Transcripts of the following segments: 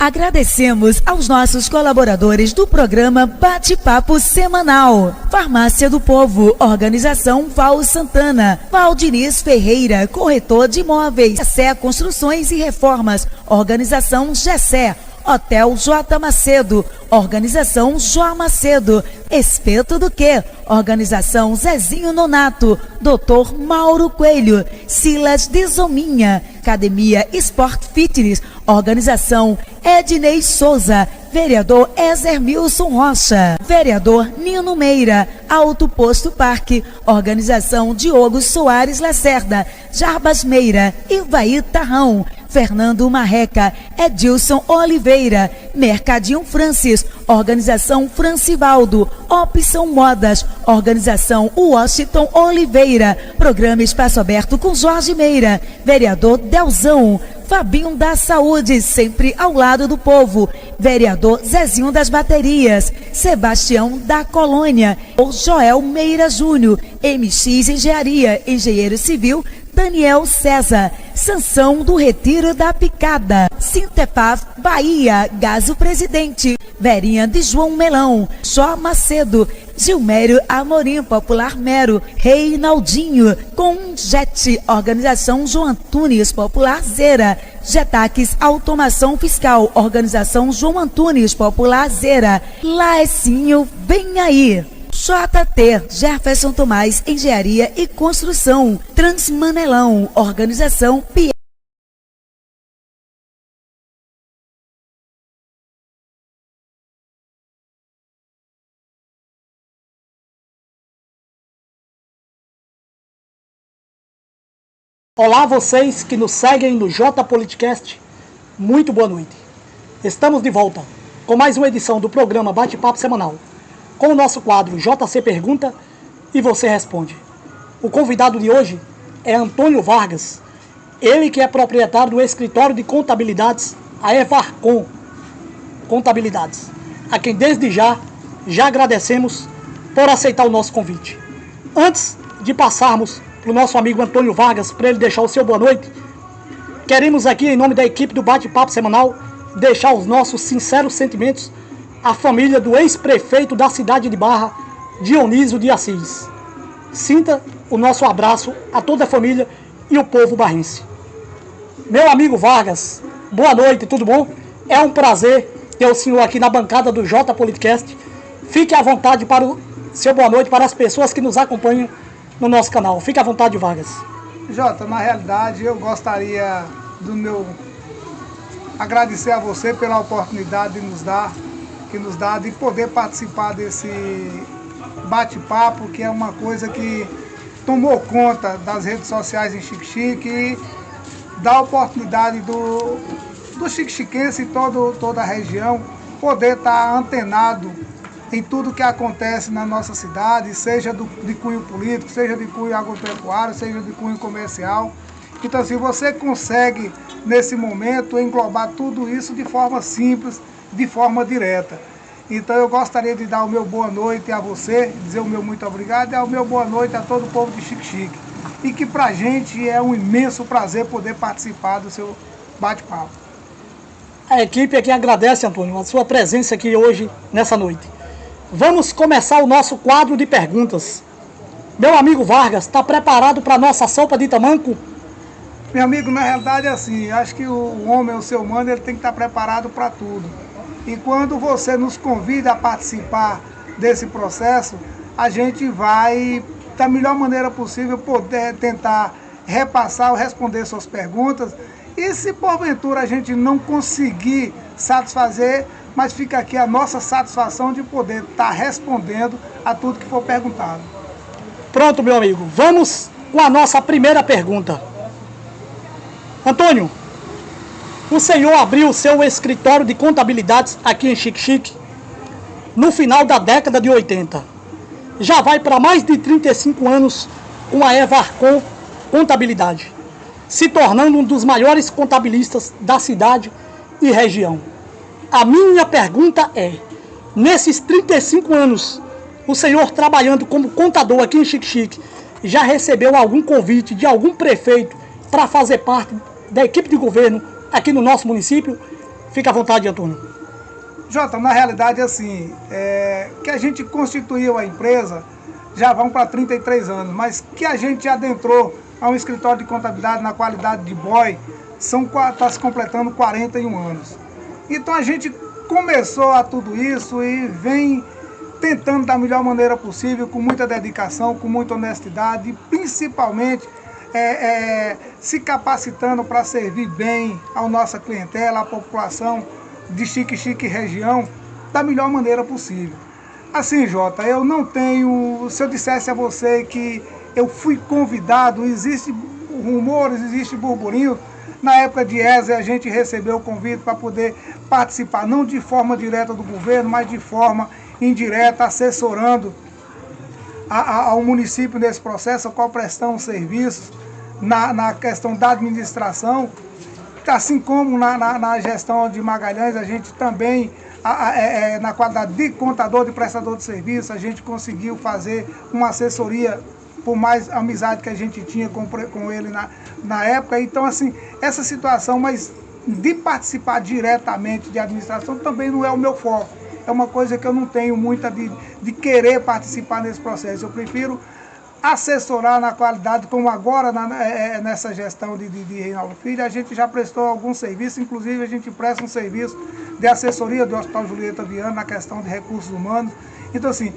Agradecemos aos nossos colaboradores do programa Bate-Papo Semanal. Farmácia do Povo, Organização Val Santana. Valdiniz Ferreira, corretor de imóveis. Gessé Construções e Reformas, Organização Gessé. Hotel J. Macedo, Organização João Macedo. Espeto do Quê? Organização Zezinho Nonato. Dr. Mauro Coelho. Silas Desominha. Academia Sport Fitness, Organização Ednei Souza. Vereador Ezermilson Rocha. Vereador Nino Meira. Alto Posto Parque, Organização Diogo Soares Lacerda. Jarbas Meira. Ivaí Tarrão. Fernando Marreca, Edilson Oliveira, Mercadinho Francis, Organização Francivaldo, Opção Modas, Organização Washington Oliveira, Programa Espaço Aberto com Jorge Meira, Vereador Delzão, Fabinho da Saúde, sempre ao lado do povo, Vereador Zezinho das Baterias, Sebastião da Colônia, Joel Meira Júnior, MX Engenharia, Engenheiro Civil, Daniel César, Sansão do Retiro da Picada, Sintepaf Bahia, Gaso Presidente, Verinha de João Melão, Jó Macedo, Gilmério Amorim, Popular Mero, Reinaldinho, Conjet, Organização João Antunes, Popular Zera, Getaques Automação Fiscal, Organização João Antunes, Popular Zera, Laecinho, vem aí. JT, Jefferson Tomás, Engenharia e Construção, Transmanelão, Organização Pia. Olá vocês que nos seguem no J Politicast, muito boa noite. Estamos de volta com mais uma edição do programa Bate-Papo Semanal, com o nosso quadro JC Pergunta e Você Responde. O convidado de hoje é Antônio Vargas, ele que é proprietário do escritório de contabilidades, a Evarcom Contabilidades, a quem desde já agradecemos por aceitar o nosso convite. Antes de passarmos para o nosso amigo Antônio Vargas, para ele deixar o seu boa noite, queremos aqui, em nome da equipe do Bate-Papo Semanal, deixar os nossos sinceros sentimentos à família do ex-prefeito da cidade de Barra, Dionísio de Assis. Sinta o nosso abraço a toda a família e o povo barrense. Meu amigo Vargas, boa noite, tudo bom? É um prazer ter o senhor aqui na bancada do J Politicast. Fique à vontade para o seu boa noite para as pessoas que nos acompanham no nosso canal. Fique à vontade, Vargas. Jota, na realidade eu gostaria agradecer a você pela oportunidade que nos dá de poder participar desse bate-papo, que é uma coisa que tomou conta das redes sociais em Xique-Xique e dá a oportunidade do xique-xiquense e toda a região poder estar antenado em tudo que acontece na nossa cidade, seja de cunho político, seja de cunho agropecuário, seja de cunho comercial. Então, assim, você consegue, nesse momento, englobar tudo isso de forma simples, de forma direta. Então, eu gostaria de dar o meu boa noite a você, dizer o meu muito obrigado e o meu boa noite a todo o povo de Xique-Xique. E que pra gente é um imenso prazer poder participar do seu bate-papo. A equipe aqui agradece, Antônio, a sua presença aqui hoje, nessa noite. Vamos começar o nosso quadro de perguntas. Meu amigo Vargas, está preparado para a nossa sopa de tamanco? Meu amigo, na realidade é assim, acho que o homem, o ser humano, ele tem que estar preparado para tudo. E quando você nos convida a participar desse processo, a gente vai, da melhor maneira possível, poder tentar repassar ou responder suas perguntas. E se porventura a gente não conseguir satisfazer, mas fica aqui a nossa satisfação de poder estar respondendo a tudo que for perguntado. Pronto, meu amigo. Vamos com a nossa primeira pergunta. Antônio, o senhor abriu o seu escritório de contabilidades aqui em Xique-Xique no final da década de 80. Já vai para mais de 35 anos com a Evarcom Contabilidade, se tornando um dos maiores contabilistas da cidade e região. A minha pergunta é, nesses 35 anos, o senhor trabalhando como contador aqui em Xique-Xique, já recebeu algum convite de algum prefeito para fazer parte da equipe de governo aqui no nosso município? Fica à vontade, Antônio. Jota, na realidade, assim, que a gente constituiu a empresa, já vão para 33 anos, mas que a gente adentrou a um escritório de contabilidade na qualidade de boy, está se completando 41 anos. Então a gente começou a tudo isso e vem tentando da melhor maneira possível, com muita dedicação, com muita honestidade, e principalmente se capacitando para servir bem a nossa clientela, a população de Xique-Xique região, da melhor maneira possível. Assim, Jota, eu não tenho, se eu dissesse a você que eu fui convidado, existe rumores, existe burburinho. Na época de ESA, a gente recebeu o convite para poder participar, não de forma direta do governo, mas de forma indireta, assessorando ao município nesse processo, qual prestamos serviços na questão da administração, assim como na gestão de Magalhães, a gente também, na qualidade de contador, de prestador de serviço, a gente conseguiu fazer uma assessoria, por mais amizade que a gente tinha com ele na época. Então, assim, essa situação, mas de participar diretamente de administração também não é o meu foco. É uma coisa que eu não tenho muita de querer participar nesse processo. Eu prefiro assessorar na qualidade, como agora nessa gestão de Reinaldo Filho, a gente já prestou alguns serviços, inclusive a gente presta um serviço de assessoria do Hospital Julieta Viana na questão de recursos humanos. Então, assim,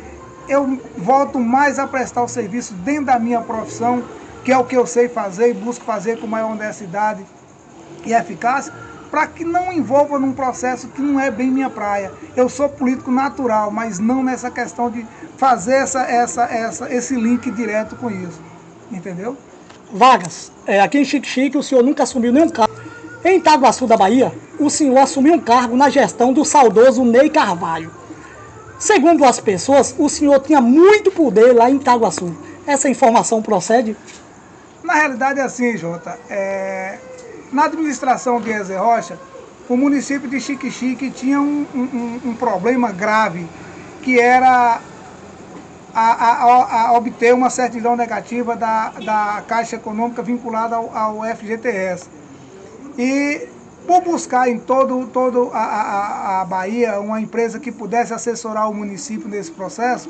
eu volto mais a prestar o serviço dentro da minha profissão, que é o que eu sei fazer e busco fazer com maior honestidade e eficácia, para que não envolva num processo que não é bem minha praia. Eu sou político natural, mas não nessa questão de fazer esse link direto com isso. Entendeu? Vargas, aqui em Xique-Xique o senhor nunca assumiu nenhum cargo. Em Itaguaçu da Bahia, o senhor assumiu um cargo na gestão do saudoso Ney Carvalho. Segundo as pessoas, o senhor tinha muito poder lá em Itaguaçu. Essa informação procede? Na realidade é assim, Jota. Na administração de Ezer Rocha, o município de Xique-Xique tinha um problema grave, que era a obter uma certidão negativa da Caixa Econômica vinculada ao FGTS. E por buscar em todo a Bahia uma empresa que pudesse assessorar o município nesse processo,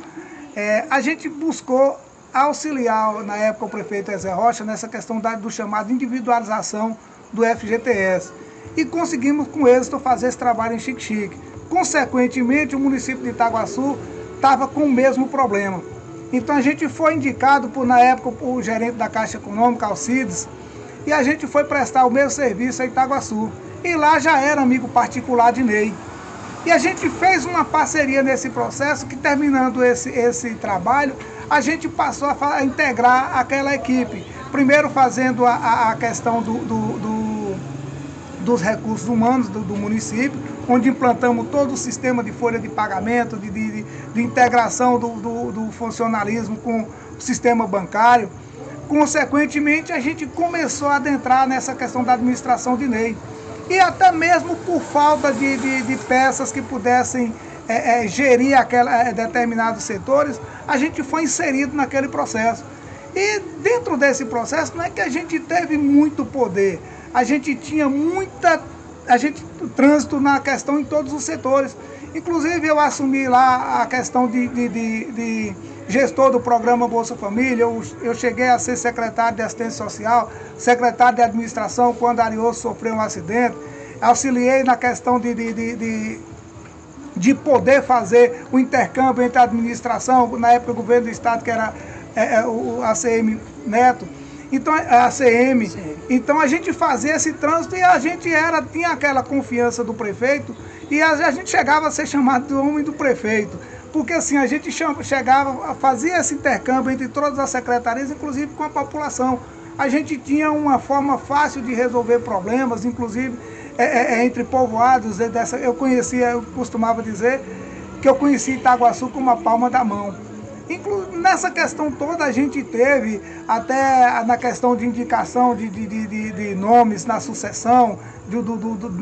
a gente buscou auxiliar, na época, o prefeito Ezer Rocha nessa questão do chamado individualização do FGTS. E conseguimos, com êxito, fazer esse trabalho em Xique-Xique. Consequentemente, o município de Itaguaçu estava com o mesmo problema. Então a gente foi indicado, na época, o gerente da Caixa Econômica, Alcides, e a gente foi prestar o mesmo serviço em Itaguaçu. E lá já era amigo particular de Ney. E a gente fez uma parceria nesse processo, que terminando esse trabalho, a gente passou a integrar aquela equipe. Primeiro fazendo a questão dos recursos humanos do município, onde implantamos todo o sistema de folha de pagamento, de integração do funcionalismo com o sistema bancário. Consequentemente, a gente começou a adentrar nessa questão da administração de Ney. E até mesmo por falta de peças que pudessem gerir determinados setores, a gente foi inserido naquele processo. E dentro desse processo não é que a gente teve muito poder, a gente tinha trânsito na questão em todos os setores. Inclusive eu assumi lá a questão de gestor do programa Bolsa Família, eu cheguei a ser secretário de assistência social, secretário de administração quando Arioso sofreu um acidente, auxiliei na questão de poder fazer o intercâmbio entre a administração, na época o governo do estado, que era o ACM Neto, então a ACM, então a gente fazia esse trânsito e a gente tinha aquela confiança do prefeito e a gente chegava a ser chamado de homem do prefeito, porque assim, a gente chegava, fazia esse intercâmbio entre todas as secretarias, inclusive com a população. A gente tinha uma forma fácil de resolver problemas, inclusive entre povoados, eu costumava dizer que eu conhecia Itaguaçu como a palma da mão. Nessa questão toda a gente teve, até na questão de indicação de nomes na sucessão,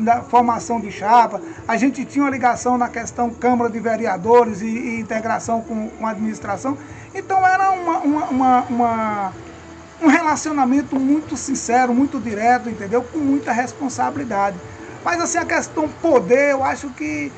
da formação de chapa, a gente tinha uma ligação na questão Câmara de Vereadores e integração com a administração. Então era um relacionamento muito sincero, muito direto, entendeu? Com muita responsabilidade. Mas assim, a questão poder, eu acho que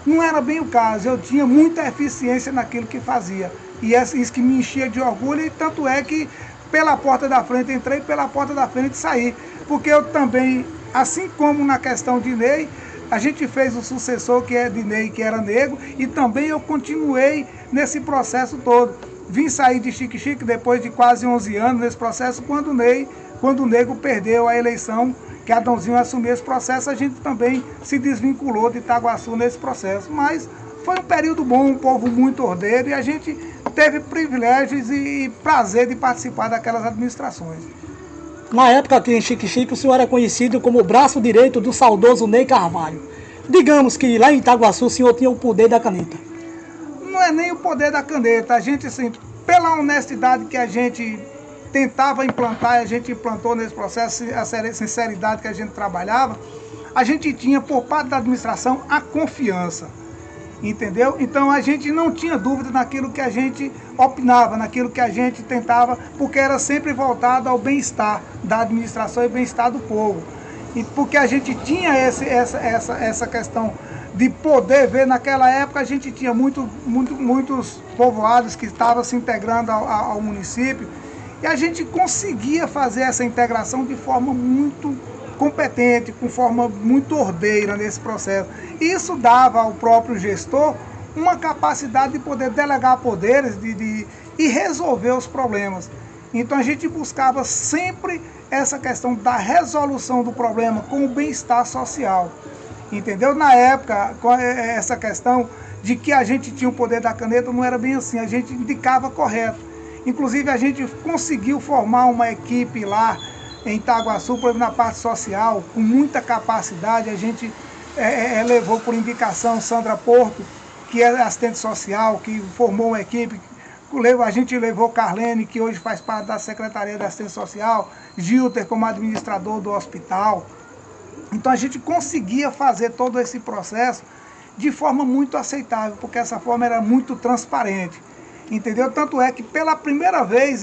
não era bem o caso. Eu tinha muita eficiência naquilo que fazia. E isso que me enchia de orgulho, e tanto é que pela porta da frente entrei, pela porta da frente saí. Porque eu também, assim como na questão de Ney, a gente fez o sucessor que é de Ney, que era negro, e também eu continuei nesse processo todo. Vim sair de Xique-Xique depois de quase 11 anos nesse processo, quando o Negro perdeu a eleição, que Adãozinho assumiu esse processo, a gente também se desvinculou de Itaguaçu nesse processo. Mas foi um período bom, um povo muito ordeiro, e a gente teve privilégios e prazer de participar daquelas administrações. Na época aqui em Xique-Xique, o senhor era conhecido como o braço direito do saudoso Ney Carvalho. Digamos que lá em Itaguaçu o senhor tinha o poder da caneta. Não é nem o poder da caneta. A gente, assim, pela honestidade que a gente tentava implantar, a gente implantou nesse processo, a sinceridade que a gente trabalhava, a gente tinha, por parte da administração, a confiança. Entendeu? Então a gente não tinha dúvida naquilo que a gente opinava, naquilo que a gente tentava, porque era sempre voltado ao bem-estar da administração e bem-estar do povo. E porque a gente tinha essa questão de poder ver, naquela época a gente tinha muitos povoados que estavam se integrando ao município, e a gente conseguia fazer essa integração de forma muito competente, com forma muito ordeira nesse processo. Isso dava ao próprio gestor uma capacidade de poder delegar poderes e resolver os problemas. Então a gente buscava sempre essa questão da resolução do problema com o bem-estar social. Entendeu? Na época, essa questão de que a gente tinha o poder da caneta não era bem assim, a gente indicava correto. Inclusive a gente conseguiu formar uma equipe lá em Itaguaçu, por exemplo, na parte social, com muita capacidade. A gente levou por indicação Sandra Porto, que é assistente social, que formou uma equipe. A gente levou Carlene, que hoje faz parte da Secretaria da Assistência Social, Gilter como administrador do hospital. Então a gente conseguia fazer todo esse processo de forma muito aceitável, porque essa forma era muito transparente. Entendeu? Tanto é que pela primeira vez,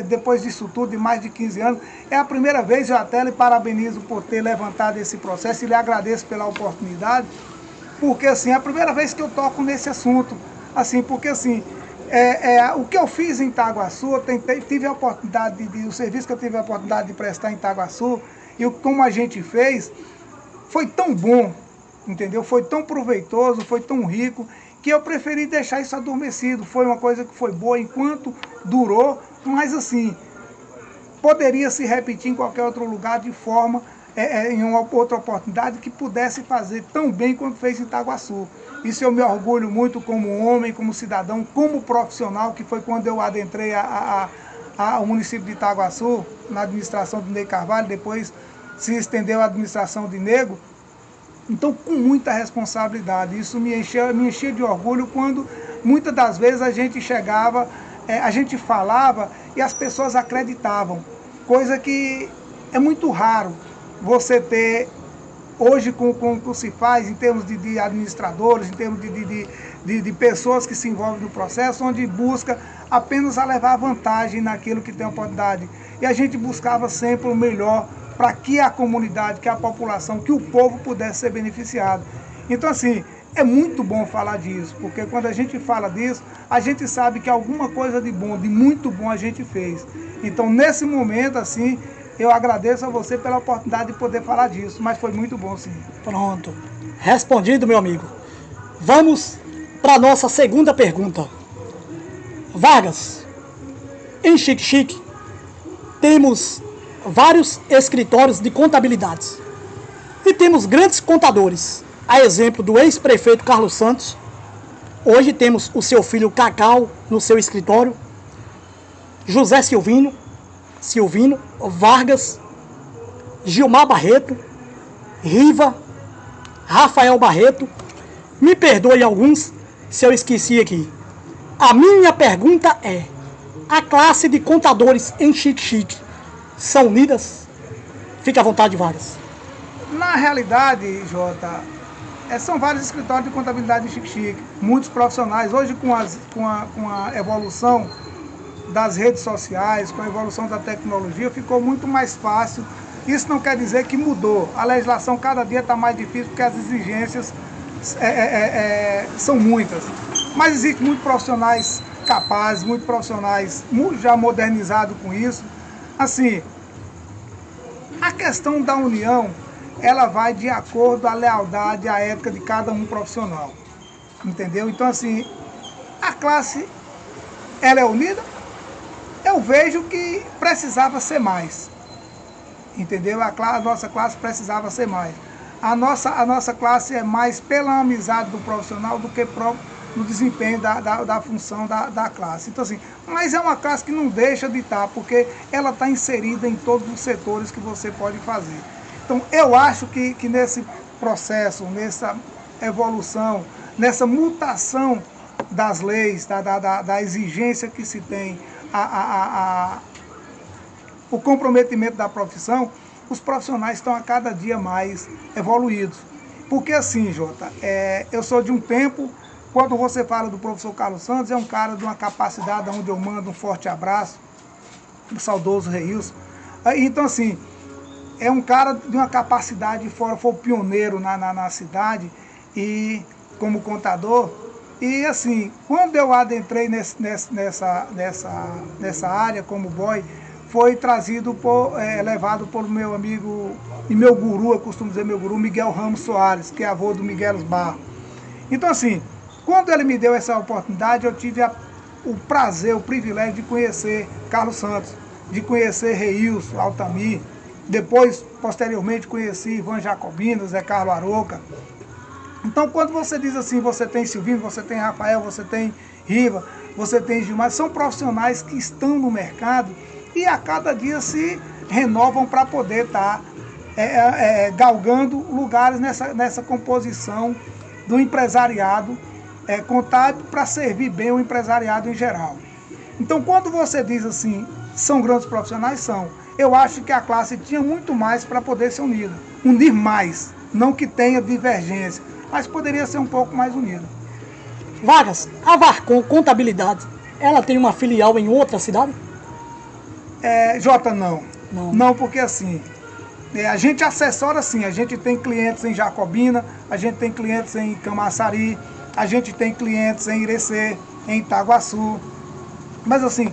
depois disso tudo, de mais de 15 anos, é a primeira vez, eu até lhe parabenizo por ter levantado esse processo e lhe agradeço pela oportunidade, porque assim, é a primeira vez que eu toco nesse assunto, assim, porque assim, o que eu fiz em Itaguaçu, eu tive a oportunidade, o serviço que eu tive a oportunidade de prestar em Itaguaçu, e como a gente fez, foi tão bom, entendeu? Foi tão proveitoso, foi tão rico, que eu preferi deixar isso adormecido. Foi uma coisa que foi boa enquanto durou, mas assim, poderia se repetir em qualquer outro lugar de forma, em uma outra oportunidade que pudesse fazer tão bem quanto fez em Itaguaçu. Isso eu me orgulho muito como homem, como cidadão, como profissional, que foi quando eu adentrei ao município de Itaguaçu, na administração do Ney Carvalho, depois se estendeu à administração de Negro. Então, com muita responsabilidade, isso me enchia de orgulho quando, muitas das vezes, a gente chegava, a gente falava e as pessoas acreditavam. Coisa que é muito raro você ter, hoje, com o que se faz, em termos de administradores, em termos de pessoas que se envolvem no processo, onde busca apenas a levar vantagem naquilo que tem oportunidade. E a gente buscava sempre o melhor para que a comunidade, que a população, que o povo pudesse ser beneficiado. Então, assim, é muito bom falar disso, porque quando a gente fala disso, a gente sabe que alguma coisa de bom, de muito bom a gente fez. Então, nesse momento, assim, eu agradeço a você pela oportunidade de poder falar disso, mas foi muito bom, sim. Pronto. Respondido, meu amigo. Vamos para a nossa segunda pergunta. Vargas, em Xique-Xique, temos vários escritórios de contabilidades. E temos grandes contadores, a exemplo do ex-prefeito Carlos Santos. Hoje temos o seu filho Cacau no seu escritório, José Silvino, Vargas, Gilmar Barreto, Riva, Rafael Barreto. Me perdoe alguns se eu esqueci aqui. A minha pergunta é: a classe de contadores em Xique-Xique são unidas? Fique à vontade, Vargas. Na realidade, Jota, são vários escritórios de contabilidade em Xique-Xique, muitos profissionais. Hoje, com a evolução das redes sociais, com a evolução da tecnologia, ficou muito mais fácil Isso não quer dizer que mudou. A legislação cada dia está mais difícil porque as exigências são muitas. Mas existem muitos profissionais capazes, muitos profissionais já modernizados com isso. Assim, a questão da união, ela vai de acordo à lealdade, à ética de cada um profissional. Entendeu? Então, assim, a classe, ela é unida? Eu vejo que precisava ser mais. Entendeu? A nossa classe precisava ser mais. A nossa classe é mais pela amizade do profissional do que próprio no desempenho da função da classe. Então, assim, mas é uma classe que não deixa de estar, porque ela está inserida em todos os setores que você pode fazer. Então, eu acho que nesse processo, nessa evolução, nessa mutação das leis, da exigência que se tem, o comprometimento da profissão, os profissionais estão a cada dia mais evoluídos. Porque assim, Jota, eu sou de um tempo, quando você fala do professor Carlos Santos, é um cara de uma capacidade onde eu mando um forte abraço, o saudoso Reilson. Então assim, é um cara de uma capacidade fora, foi pioneiro na cidade, e como contador. E assim, quando eu adentrei nessa área como boy, foi trazido, levado por meu amigo e meu guru, eu costumo dizer meu guru, Miguel Ramos Soares, que é avô do Miguel Barros. Então assim, quando ele me deu essa oportunidade, eu tive o prazer, o privilégio de conhecer Carlos Santos, de conhecer Reilson, Altamir, depois, posteriormente, conheci Ivan Jacobino, Zé Carlos Aroca. Então, quando você diz assim, você tem Silvino, você tem Rafael, você tem Riva, você tem Gilmar, são profissionais que estão no mercado e a cada dia se renovam para poder estar galgando lugares nessa composição do empresariado contábil para servir bem o empresariado em geral. Então, quando você diz assim, são grandes profissionais, são. Eu acho que a classe tinha muito mais para poder ser unida. Unir mais, não que tenha divergência, mas poderia ser um pouco mais unida. Vargas, a Varcom Contabilidade, ela tem uma filial em outra cidade? Jota, não. Não, porque assim, a gente assessora sim, a gente tem clientes em Jacobina, a gente tem clientes em Camaçari, a gente tem clientes em Irecê, em Itaguaçu. Mas assim,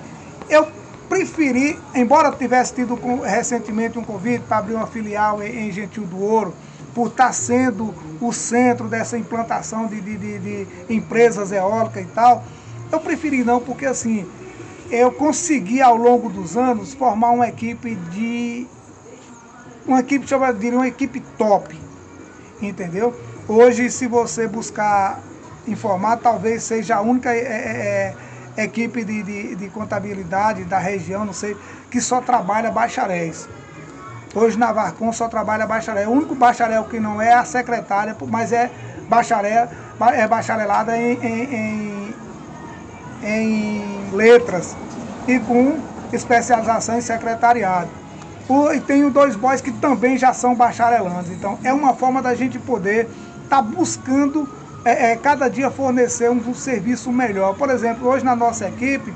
eu preferi, embora tivesse tido recentemente um convite para abrir uma filial em Gentil do Ouro, por estar sendo o centro dessa implantação de empresas eólicas e tal, eu preferi não, porque assim, eu consegui ao longo dos anos formar uma equipe uma equipe top, entendeu? Hoje, se você buscar informar, talvez seja a única equipe de contabilidade da região, não sei, que só trabalha bacharéis. Hoje na Varcom só trabalha bacharel. O único bacharel que não é a secretária, mas é bacharelada em letras e com especialização em secretariado. E tenho 2 boys que também já são bacharelandos. Então é uma forma da gente poder estar buscando cada dia fornecer um serviço melhor. Por exemplo, hoje na nossa equipe,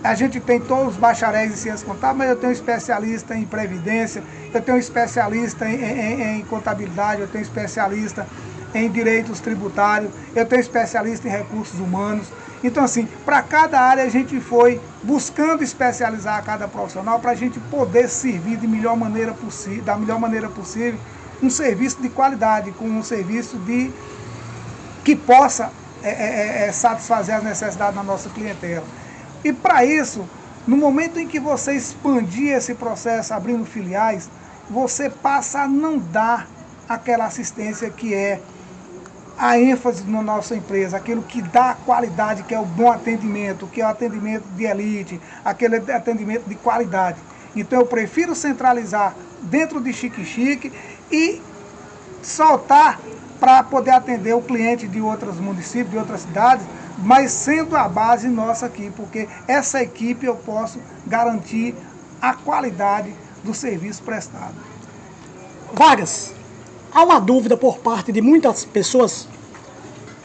a gente tem todos os bacharéis em ciências contábeis, mas eu tenho especialista em previdência, eu tenho especialista em contabilidade, eu tenho especialista em direitos tributários, eu tenho especialista em recursos humanos. Então, assim, para cada área a gente foi buscando especializar cada profissional para a gente poder servir da melhor maneira possível um serviço de qualidade, com um serviço que possa satisfazer as necessidades da nossa clientela. E para isso, no momento em que você expandir esse processo abrindo filiais, você passa a não dar aquela assistência que é a ênfase na nossa empresa, aquilo que dá qualidade, que é o bom atendimento, que é o atendimento de elite, aquele atendimento de qualidade. Então eu prefiro centralizar dentro de Xique-Xique e soltar para poder atender o cliente de outros municípios, de outras cidades, mas sendo a base nossa aqui, porque essa equipe eu posso garantir a qualidade do serviço prestado. Vargas, há uma dúvida por parte de muitas pessoas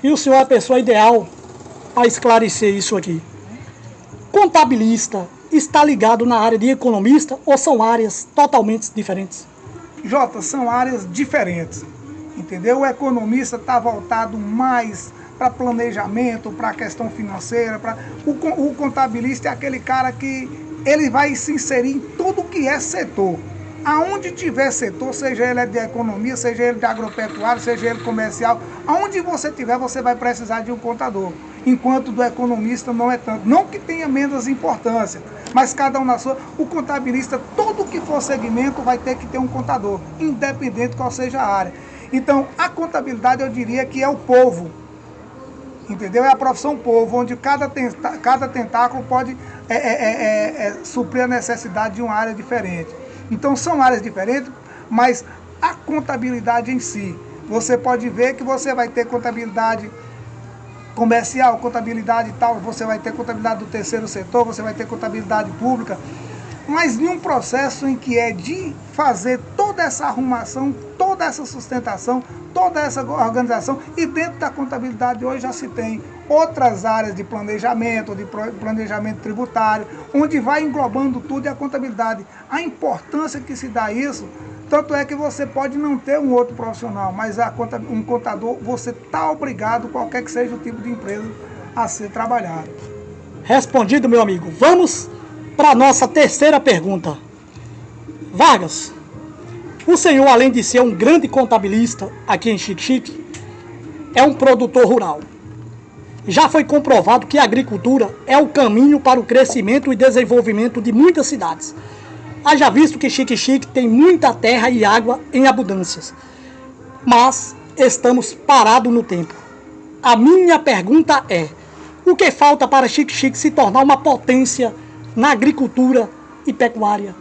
e o senhor é a pessoa ideal para esclarecer isso aqui. Contabilista está ligado na área de economista ou são áreas totalmente diferentes? Jota, são áreas diferentes, entendeu? O economista está voltado mais para planejamento, para a questão financeira, o contabilista é aquele cara que ele vai se inserir em tudo que é setor. Aonde tiver setor, seja ele de economia, seja ele de agropecuário, seja ele comercial, aonde você tiver, você vai precisar de um contador. Enquanto do economista não é tanto. Não que tenha menos importância, mas cada um na sua. O contabilista, todo que for segmento, vai ter que ter um contador, independente qual seja a área. Então, a contabilidade, eu diria que é o povo. Entendeu? É a profissão povo, onde cada tentáculo pode suprir a necessidade de uma área diferente. Então são áreas diferentes, mas a contabilidade em si, você pode ver que você vai ter contabilidade comercial, contabilidade tal, você vai ter contabilidade do terceiro setor, você vai ter contabilidade pública, mas em um processo em que é de fazer toda essa arrumação, toda essa sustentação, toda essa organização, e dentro da contabilidade hoje já se tem outras áreas de planejamento tributário, onde vai englobando tudo e a contabilidade. A importância que se dá isso, tanto é que você pode não ter um outro profissional, mas um contador, você está obrigado, qualquer que seja o tipo de empresa, a ser trabalhado. Respondido, meu amigo. Vamos para a nossa terceira pergunta. Vargas, o senhor, além de ser um grande contabilista aqui em Xique-Xique, é um produtor rural. Já foi comprovado que a agricultura é o caminho para o crescimento e desenvolvimento de muitas cidades. Haja visto que Xique-Xique tem muita terra e água em abundâncias. Mas estamos parados no tempo. A minha pergunta é: o que falta para Xique-Xique se tornar uma potência na agricultura e pecuária?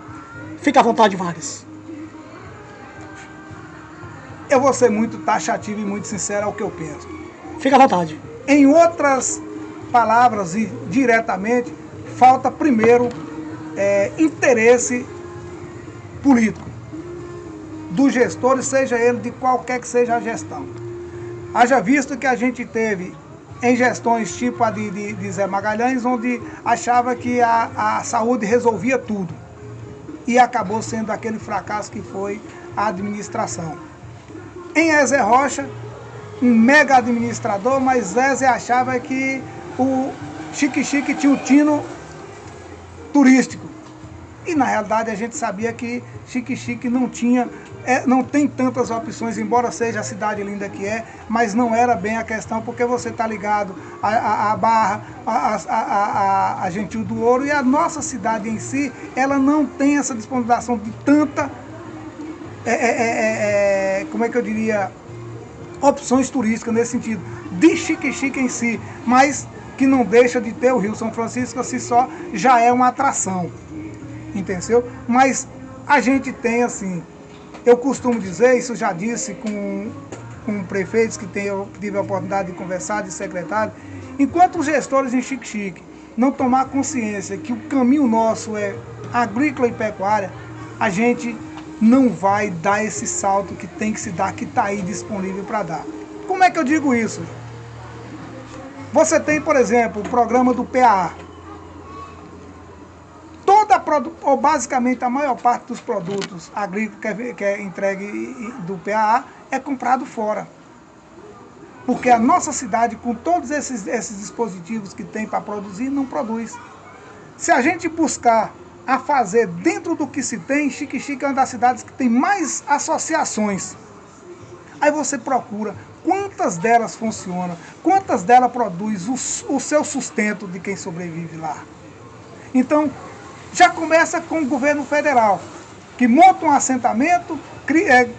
Fica à vontade, Vargas. Eu vou ser muito taxativo e muito sincero ao que eu penso. Fica à vontade. Em outras palavras e diretamente, falta primeiro interesse político dos gestores, seja ele de qualquer que seja a gestão. Haja visto que a gente teve em gestões tipo a de Zé Magalhães, onde achava que a saúde resolvia tudo. E acabou sendo aquele fracasso que foi a administração. Em Zé Rocha, um mega administrador, mas Zé achava que o Xique-Xique tinha um tino turístico. E na realidade a gente sabia que Xique-Xique não tem tantas opções, embora seja a cidade linda que é, mas não era bem a questão, porque você está ligado à Barra, a Gentil do Ouro, e a nossa cidade em si, ela não tem essa disponibilização de tanta, como é que eu diria, opções turísticas nesse sentido, de Xique-Xique em si, mas que não deixa de ter o Rio São Francisco, assim só já é uma atração, entendeu? Mas a gente tem assim, eu costumo dizer, isso já disse com prefeitos que eu tive a oportunidade de conversar, de secretário, enquanto os gestores em Xique-Xique não tomar consciência que o caminho nosso é agrícola e pecuária, a gente não vai dar esse salto que tem que se dar, que está aí disponível para dar. Como é que eu digo isso? Você tem, por exemplo, o programa do PAA. Ou basicamente a maior parte dos produtos agrícolas que é entregue do PAA é comprado fora. Porque a nossa cidade, com todos esses dispositivos que tem para produzir, não produz. Se a gente buscar a fazer dentro do que se tem, Xique-Xique é uma das cidades que tem mais associações. Aí você procura quantas delas funcionam, quantas delas produz o seu sustento de quem sobrevive lá. Então, já começa com o governo federal, que monta um assentamento,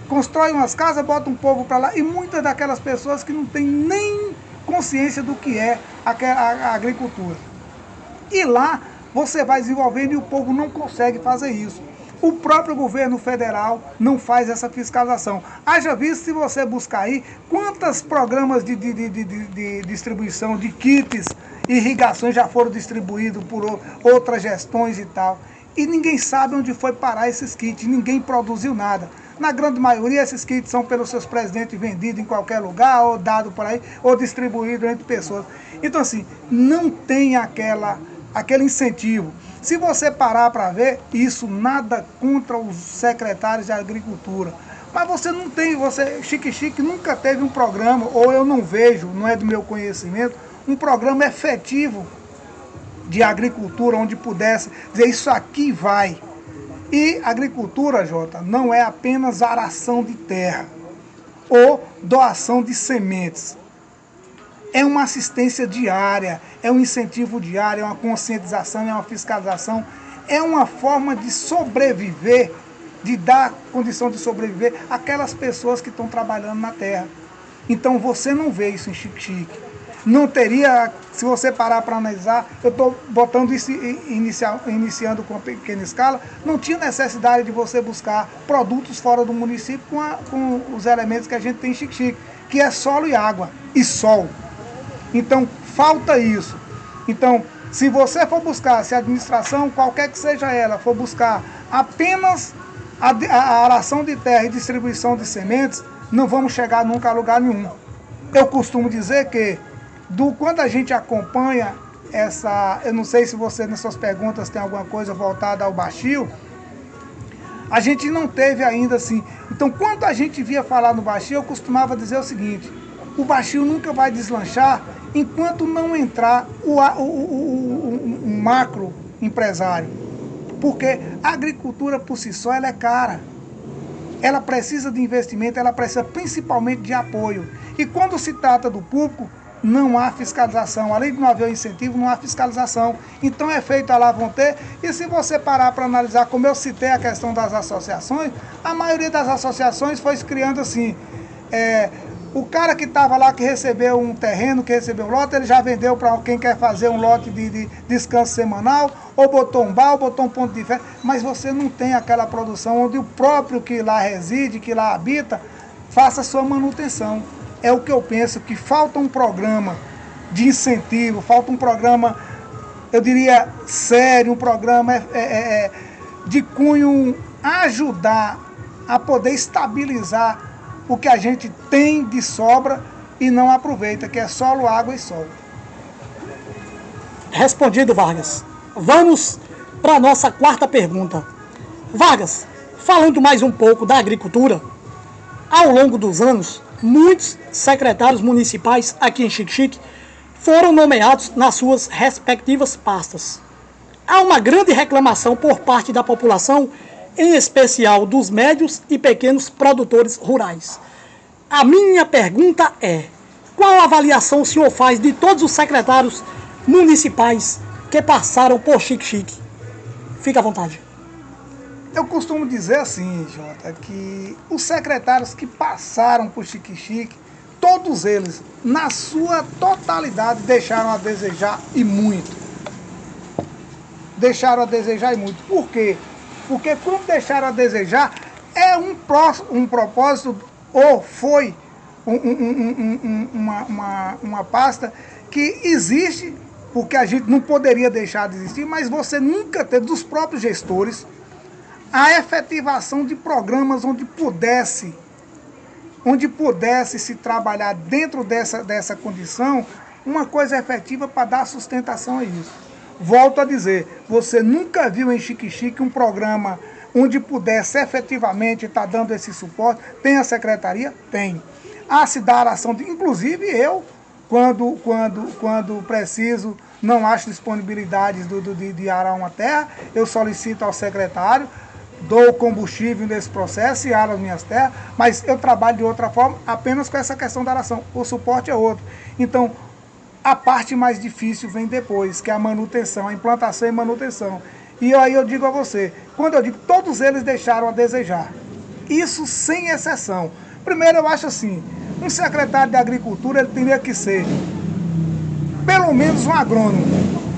constrói umas casas, bota um povo para lá, e muitas daquelas pessoas que não têm nem consciência do que é a agricultura. E lá você vai desenvolvendo e o povo não consegue fazer isso. O próprio governo federal não faz essa fiscalização. Haja visto, se você buscar aí, quantos programas de distribuição de kits, irrigações já foram distribuídos por outras gestões e tal. E ninguém sabe onde foi parar esses kits, ninguém produziu nada. Na grande maioria, esses kits são pelos seus presidentes vendidos em qualquer lugar, ou dados por aí, ou distribuídos entre pessoas. Então, assim, não tem aquela aquele incentivo. Se você parar para ver, isso nada contra os secretários de agricultura. Mas você não tem, Xique-Xique nunca teve um programa, ou eu não vejo, não é do meu conhecimento, um programa efetivo de agricultura, onde pudesse dizer isso aqui vai. E agricultura, Jota, não é apenas aração de terra ou doação de sementes. É uma assistência diária, é um incentivo diário, é uma conscientização, é uma fiscalização, é uma forma de sobreviver, de dar condição de sobreviver àquelas pessoas que estão trabalhando na terra. Então você não vê isso em Xique-Xique. Não teria, se você parar para analisar, eu estou botando isso iniciando com uma pequena escala, não tinha necessidade de você buscar produtos fora do município com os elementos que a gente tem em Xique-Xique, que é solo e água, e sol. Então, falta isso. Então, se você for buscar, se a administração, qualquer que seja ela, for buscar apenas a aração de terra e distribuição de sementes, não vamos chegar nunca a lugar nenhum. Eu costumo dizer que, quando a gente acompanha eu não sei se você, nas suas perguntas, tem alguma coisa voltada ao Baixio, a gente não teve ainda assim. Então, quando a gente via falar no Baixio, eu costumava dizer o seguinte: o Baixio nunca vai deslanchar enquanto não entrar um macro empresário. Porque a agricultura por si só ela é cara. Ela precisa de investimento, ela precisa principalmente de apoio. E quando se trata do público, não há fiscalização. Além de não haver incentivo, não há fiscalização. Então é feito a lá vão ter. E se você parar para analisar, como eu citei a questão das associações, a maioria das associações foi criando assim. O cara que estava lá, que recebeu um terreno, que recebeu um lote, ele já vendeu para quem quer fazer um lote de descanso semanal, ou botou um bar, ou botou um ponto de festa, mas você não tem aquela produção onde o próprio que lá reside, que lá habita, faça sua manutenção. É o que eu penso, que falta um programa de incentivo, falta um programa, eu diria, sério, um programa de cunho ajudar a poder estabilizar o que a gente tem de sobra e não aproveita, que é solo, água e sol. Respondido, Vargas. Vamos para a nossa quarta pergunta. Vargas, falando mais um pouco da agricultura, ao longo dos anos, muitos secretários municipais aqui em Xique-Xique foram nomeados nas suas respectivas pastas. Há uma grande reclamação por parte da população, em especial dos médios e pequenos produtores rurais. A minha pergunta é: qual avaliação o senhor faz de todos os secretários municipais que passaram por Xique-Xique? Fique à vontade. Eu costumo dizer assim, Jota, que os secretários que passaram por Xique-Xique, todos eles, na sua totalidade, deixaram a desejar e muito. Deixaram a desejar e muito. Por quê? Porque quando deixaram a desejar, é um propósito, ou foi uma pasta que existe, porque a gente não poderia deixar de existir, mas você nunca teve, dos próprios gestores, a efetivação de programas onde pudesse se trabalhar dentro dessa condição, uma coisa efetiva para dar sustentação a isso. Volto a dizer, você nunca viu em Xique-Xique um programa onde pudesse efetivamente estar dando esse suporte? Tem a secretaria? Tem. Se dá a ação, inclusive eu, quando preciso, não acho disponibilidade de arar uma terra, eu solicito ao secretário, dou combustível nesse processo e aro as minhas terras, mas eu trabalho de outra forma, apenas com essa questão da aração. O suporte é outro. Então, a parte mais difícil vem depois, que é a manutenção, a implantação e manutenção. E aí eu digo a você, quando eu digo todos eles deixaram a desejar, isso sem exceção. Primeiro, eu acho assim, um secretário de agricultura, ele teria que ser pelo menos um agrônomo,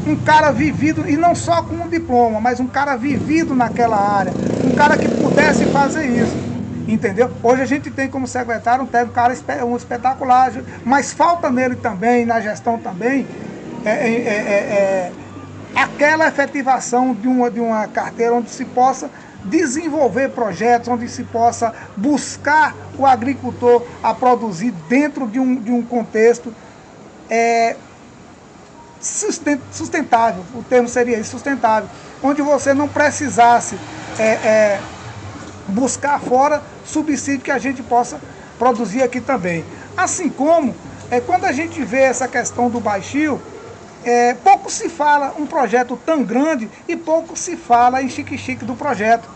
um cara vivido, e não só com um diploma, mas um cara vivido naquela área, um cara que pudesse fazer isso. Entendeu? Hoje a gente tem como secretário um técnico, um espetacular, mas falta nele também, na gestão também, aquela efetivação de uma carteira onde se possa desenvolver projetos, onde se possa buscar o agricultor a produzir dentro de um contexto sustentável, o termo seria isso, sustentável, onde você não precisasse buscar fora subsídio que a gente possa produzir aqui também. Assim como, quando a gente vê essa questão do baixio, pouco se fala um projeto tão grande e pouco se fala em chique-chique do projeto.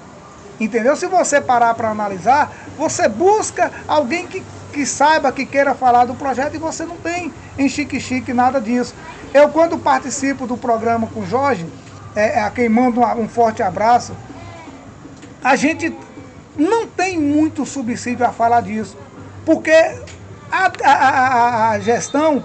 Entendeu? Se você parar para analisar, você busca alguém que saiba, que queira falar do projeto, e você não tem em chique-chique nada disso. Eu, quando participo do programa com o Jorge, a quem mando um forte abraço, a gente não tem muito subsídio a falar disso, porque a gestão,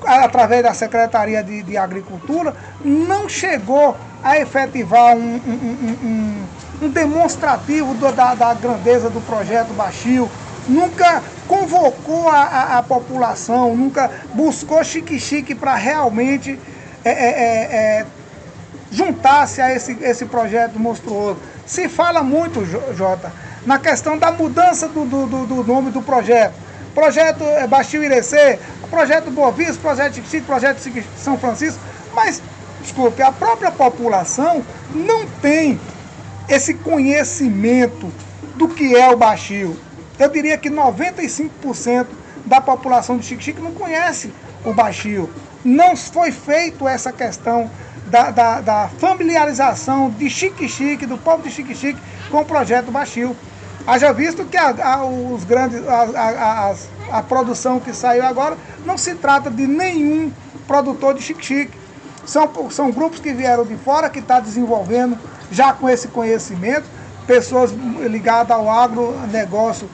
através da Secretaria de Agricultura, não chegou a efetivar um demonstrativo da grandeza do projeto Baixio, nunca convocou a população, nunca buscou chique-chique para realmente juntar-se a esse projeto monstruoso. Se fala muito, Jota, na questão da mudança do nome do projeto. Projeto Baixio Irecê, projeto Boa Vista, projeto Chique-Chique, projeto São Francisco, mas, desculpe, a própria população não tem esse conhecimento do que é o Baixio. Eu diria que 95% da população de Chique-Chique não conhece o Baixio. Não foi feito essa questão da familiarização de Chique-Chique, do povo de Chique-Chique, com o projeto Baixio. Haja visto que a produção que saiu agora não se trata de nenhum produtor de Chique-Chique. São grupos que vieram de fora, que estão desenvolvendo já com esse conhecimento, pessoas ligadas ao agronegócio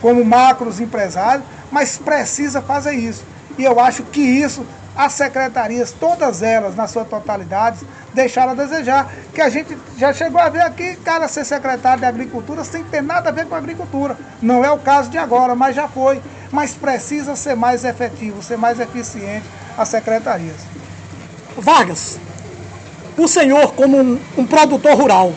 como macros empresários, mas precisa fazer isso. E eu acho que isso, as secretarias, todas elas, na sua totalidade, deixaram a desejar. Que a gente já chegou a ver aqui, cara, ser secretário de Agricultura sem ter nada a ver com a agricultura. Não é o caso de agora, mas já foi. Mas precisa ser mais efetivo, ser mais eficiente as secretarias. Vargas, o senhor, como um produtor rural,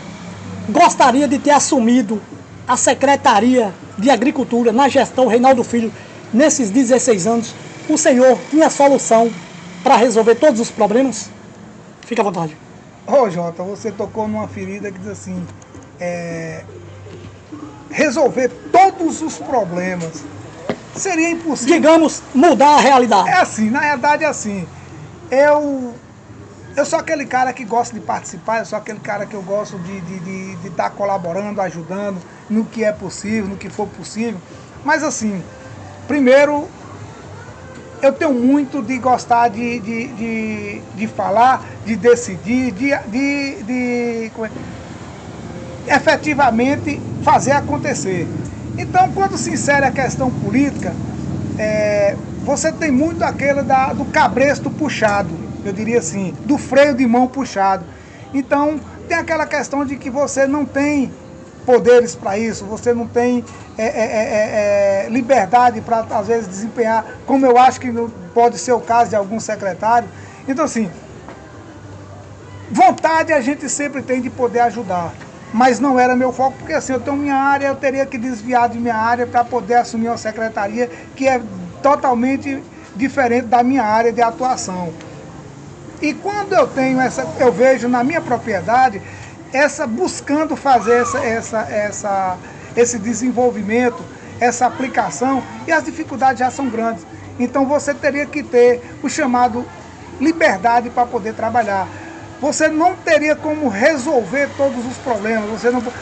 gostaria de ter assumido a Secretaria de Agricultura na gestão Reinaldo Filho nesses 16 anos? O senhor tinha solução para resolver todos os problemas? Fica à vontade. Jota, você tocou numa ferida que diz assim, resolver todos os problemas seria impossível. Digamos, mudar a realidade. É assim, na realidade é assim. Eu sou aquele cara que gosta de participar, eu sou aquele cara que eu gosto de estar colaborando, ajudando no que é possível, no que for possível. Mas assim, primeiro, eu tenho muito de gostar de falar, de decidir, efetivamente fazer acontecer. Então, quando se insere a questão política, você tem muito aquele do cabresto puxado, eu diria assim, do freio de mão puxado. Então, tem aquela questão de que você não tem poderes para isso, você não tem liberdade para, às vezes, desempenhar, como eu acho que pode ser o caso de algum secretário. Então, assim, vontade a gente sempre tem de poder ajudar, mas não era meu foco, porque assim, eu tenho minha área, eu teria que desviar de minha área para poder assumir uma secretaria que é totalmente diferente da minha área de atuação. E quando eu vejo na minha propriedade, buscando fazer esse desenvolvimento, essa aplicação, e as dificuldades já são grandes. Então você teria que ter o chamado liberdade para poder trabalhar. Você não teria como resolver todos os problemas,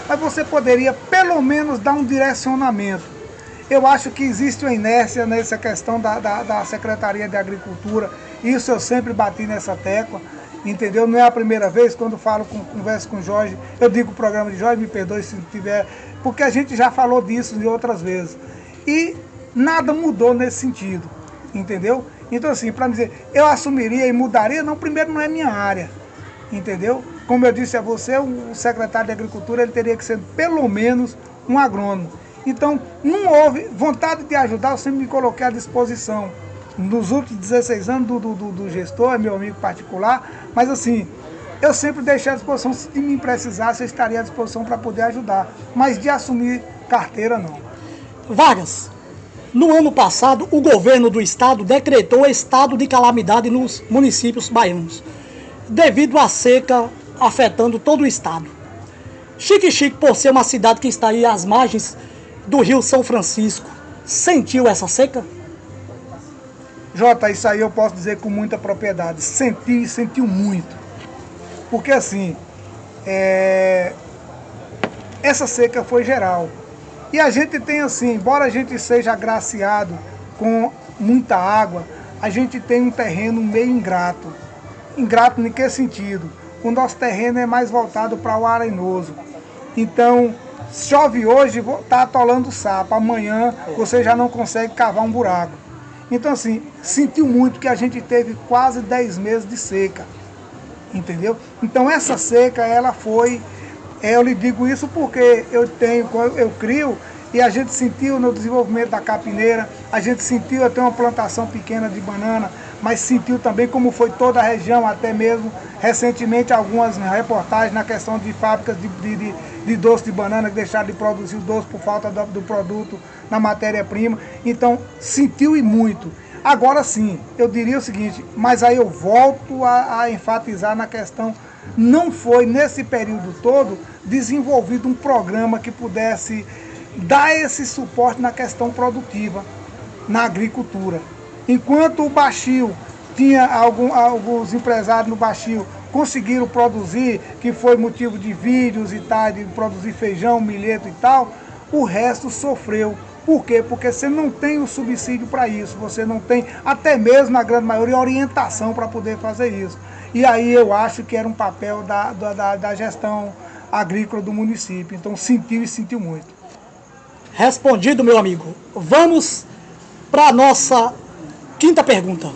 mas você poderia pelo menos dar um direcionamento. Eu acho que existe uma inércia nessa questão da Secretaria de Agricultura, isso eu sempre bati nessa tecla, entendeu? Não é a primeira vez, quando converso com o Jorge, eu digo o programa de Jorge, me perdoe se tiver, porque a gente já falou disso de outras vezes. E nada mudou nesse sentido, entendeu? Então assim, para dizer, eu assumiria e mudaria, não, primeiro não é minha área, entendeu? Como eu disse a você, o secretário de Agricultura, ele teria que ser pelo menos um agrônomo. Então, não houve vontade de ajudar, eu sempre me coloquei à disposição. Nos últimos 16 anos do gestor, é meu amigo particular, mas assim, eu sempre deixei à disposição, se me precisasse, eu estaria à disposição para poder ajudar, mas de assumir carteira, não. Vargas, no ano passado, o governo do estado decretou estado de calamidade nos municípios baianos, devido à seca afetando todo o estado. Xique-Xique, por ser uma cidade que está aí às margens do Rio São Francisco, sentiu essa seca? Jota, isso aí eu posso dizer com muita propriedade. Sentiu muito. Porque assim, essa seca foi geral. E a gente tem assim, embora a gente seja agraciado com muita água, a gente tem um terreno meio ingrato. Ingrato em que sentido? O nosso terreno é mais voltado para o arenoso. Então, chove hoje, está atolando o sapo. Amanhã você já não consegue cavar um buraco. Então, assim, sentiu muito que a gente teve quase 10 meses de seca. Entendeu? Então, essa seca, ela foi... eu lhe digo isso porque eu crio e a gente sentiu no desenvolvimento da capineira, a gente sentiu, eu tenho uma plantação pequena de banana, mas sentiu também como foi toda a região, até mesmo recentemente algumas reportagens na questão de fábricas de doce de banana que deixaram de produzir o doce por falta do produto na matéria-prima. Então, sentiu e muito. Agora sim, eu diria o seguinte, mas aí eu volto a enfatizar na questão, não foi nesse período todo desenvolvido um programa que pudesse dar esse suporte na questão produtiva, na agricultura. Enquanto o Baixio tinha alguns empresários no Baixio conseguiram produzir, que foi motivo de vídeos e tal, de produzir feijão, milheto e tal, o resto sofreu. Por quê? Porque você não tem o subsídio para isso, você não tem, até mesmo na grande maioria, orientação para poder fazer isso. E aí eu acho que era um papel da gestão agrícola do município. Então sentiu e sentiu muito. Respondido, meu amigo. Vamos para a nossa quinta pergunta.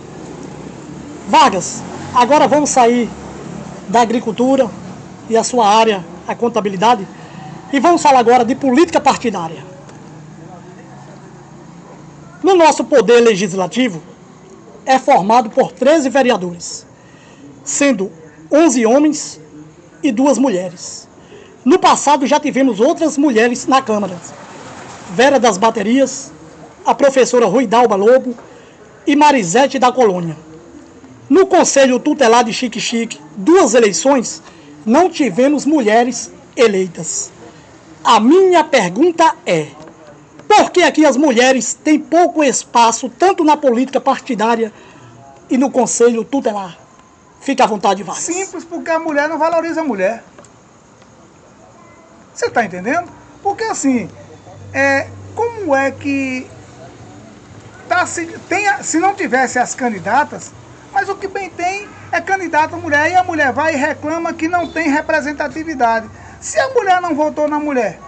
Vargas, agora vamos sair da agricultura e a sua área, a contabilidade, e vamos falar agora de política partidária. No nosso poder legislativo, é formado por 13 vereadores, sendo 11 homens e 2 mulheres. No passado já tivemos outras mulheres na Câmara. Vera das Baterias, a professora Ruidalba Lobo e Marisete da Colônia. No Conselho Tutelar de Xique-Xique, 2 eleições, não tivemos mulheres eleitas. A minha pergunta é: por que aqui as mulheres têm pouco espaço, tanto na política partidária e no Conselho Tutelar? Fique à vontade, Vargas. Simples, porque a mulher não valoriza a mulher. Você está entendendo? Porque assim, como é que... se não tivesse as candidatas, mas o que bem tem é candidata mulher, e a mulher vai e reclama que não tem representatividade. Se a mulher não votou na mulher,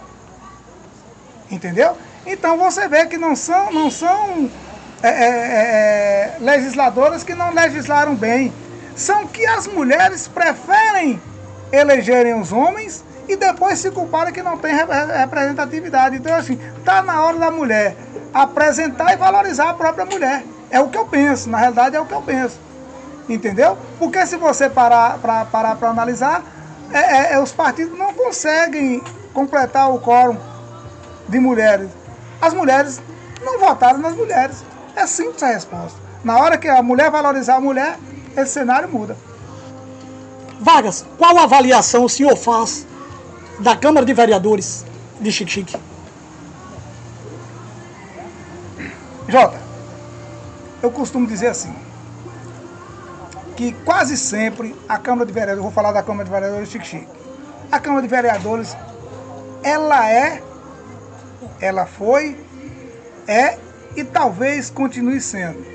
entendeu? Então você vê que não são legisladoras que não legislaram bem. São que as mulheres preferem elegerem os homens e depois se culparem que não tem representatividade. Então, assim, está na hora da mulher apresentar e valorizar a própria mulher. É o que eu penso, na realidade é o que eu penso. Entendeu? Porque se você parar para analisar, os partidos não conseguem completar o quórum de mulheres. As mulheres não votaram nas mulheres. É simples a resposta. Na hora que a mulher valorizar a mulher, esse cenário muda. Vargas, qual avaliação o senhor faz da Câmara de Vereadores de Xique-Xique? Jota, eu costumo dizer assim, que quase sempre a Câmara de Vereadores, vou falar da Câmara de Vereadores de Xique-Xique, a Câmara de Vereadores, ela foi, e talvez continue sendo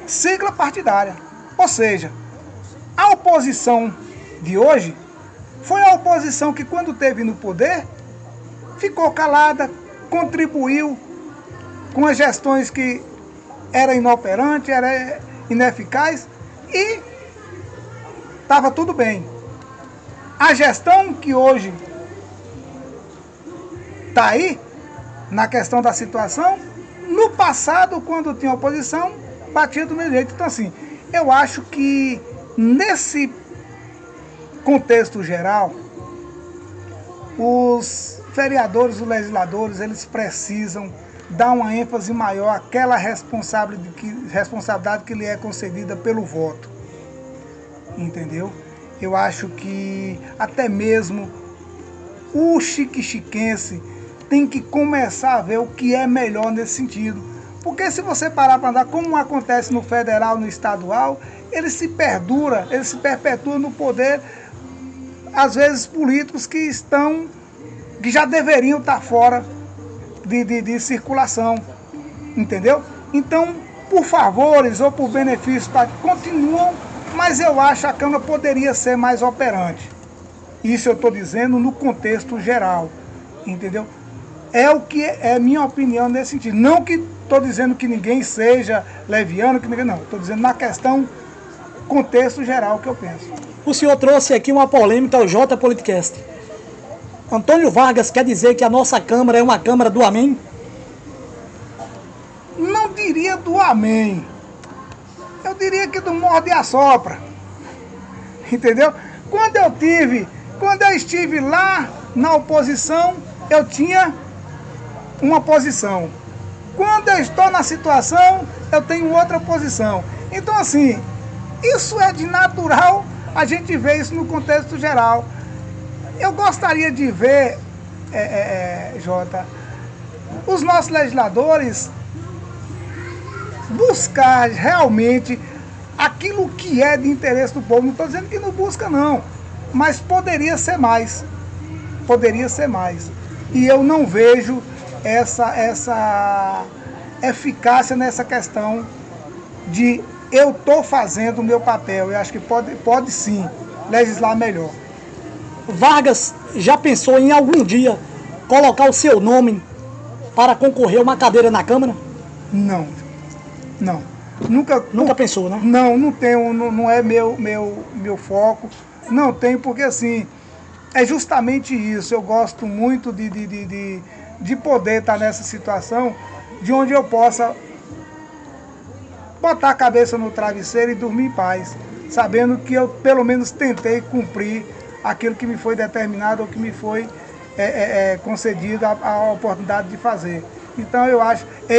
sigla partidária. Ou seja, a oposição de hoje foi a oposição que, quando teve no poder, ficou calada, contribuiu com as gestões que era inoperante, era ineficaz e estava tudo bem. A gestão que hoje está aí, na questão da situação, no passado, quando tinha oposição, batia do mesmo jeito. Então, assim, eu acho que nesse contexto geral, os vereadores e legisladores, eles precisam dar uma ênfase maior àquela responsabilidade que lhe é concedida pelo voto. Entendeu? Eu acho que até mesmo o chiquense tem que começar a ver o que é melhor nesse sentido. Porque se você parar para andar, como acontece no federal, no estadual, ele se perpetua no poder, às vezes políticos que já deveriam estar fora de circulação, entendeu? Então, por favores ou por benefícios, continuam, mas eu acho que a Câmara poderia ser mais operante. Isso eu estou dizendo no contexto geral, entendeu? É o que é minha opinião nesse sentido. Não que estou dizendo que ninguém seja leviano, que ninguém não. Estou dizendo na questão, contexto geral que eu penso. O senhor trouxe aqui uma polêmica ao J Politicast. Antônio Vargas quer dizer que a nossa Câmara é uma Câmara do Amém? Não diria do Amém. Eu diria que do morde e assopra. Entendeu? Quando eu estive lá na oposição, eu tinha uma posição. Quando eu estou na situação, eu tenho outra posição. Então, assim, isso é de natural, a gente vê isso no contexto geral. Eu gostaria de ver, Jota, os nossos legisladores buscar realmente aquilo que é de interesse do povo. Não estou dizendo que não busca, não, mas poderia ser mais. Poderia ser mais. E eu não vejo essa eficácia nessa questão de eu estou fazendo o meu papel. Eu acho que pode sim legislar melhor. Vargas já pensou em algum dia colocar o seu nome para concorrer a uma cadeira na Câmara? Não. Nunca pensou, né? Não tenho, não é meu foco. Não tenho, porque assim, é justamente isso. Eu gosto muito de poder estar nessa situação, de onde eu possa botar a cabeça no travesseiro e dormir em paz, sabendo que eu pelo menos tentei cumprir aquilo que me foi determinado ou que me foi concedido a oportunidade de fazer. Então eu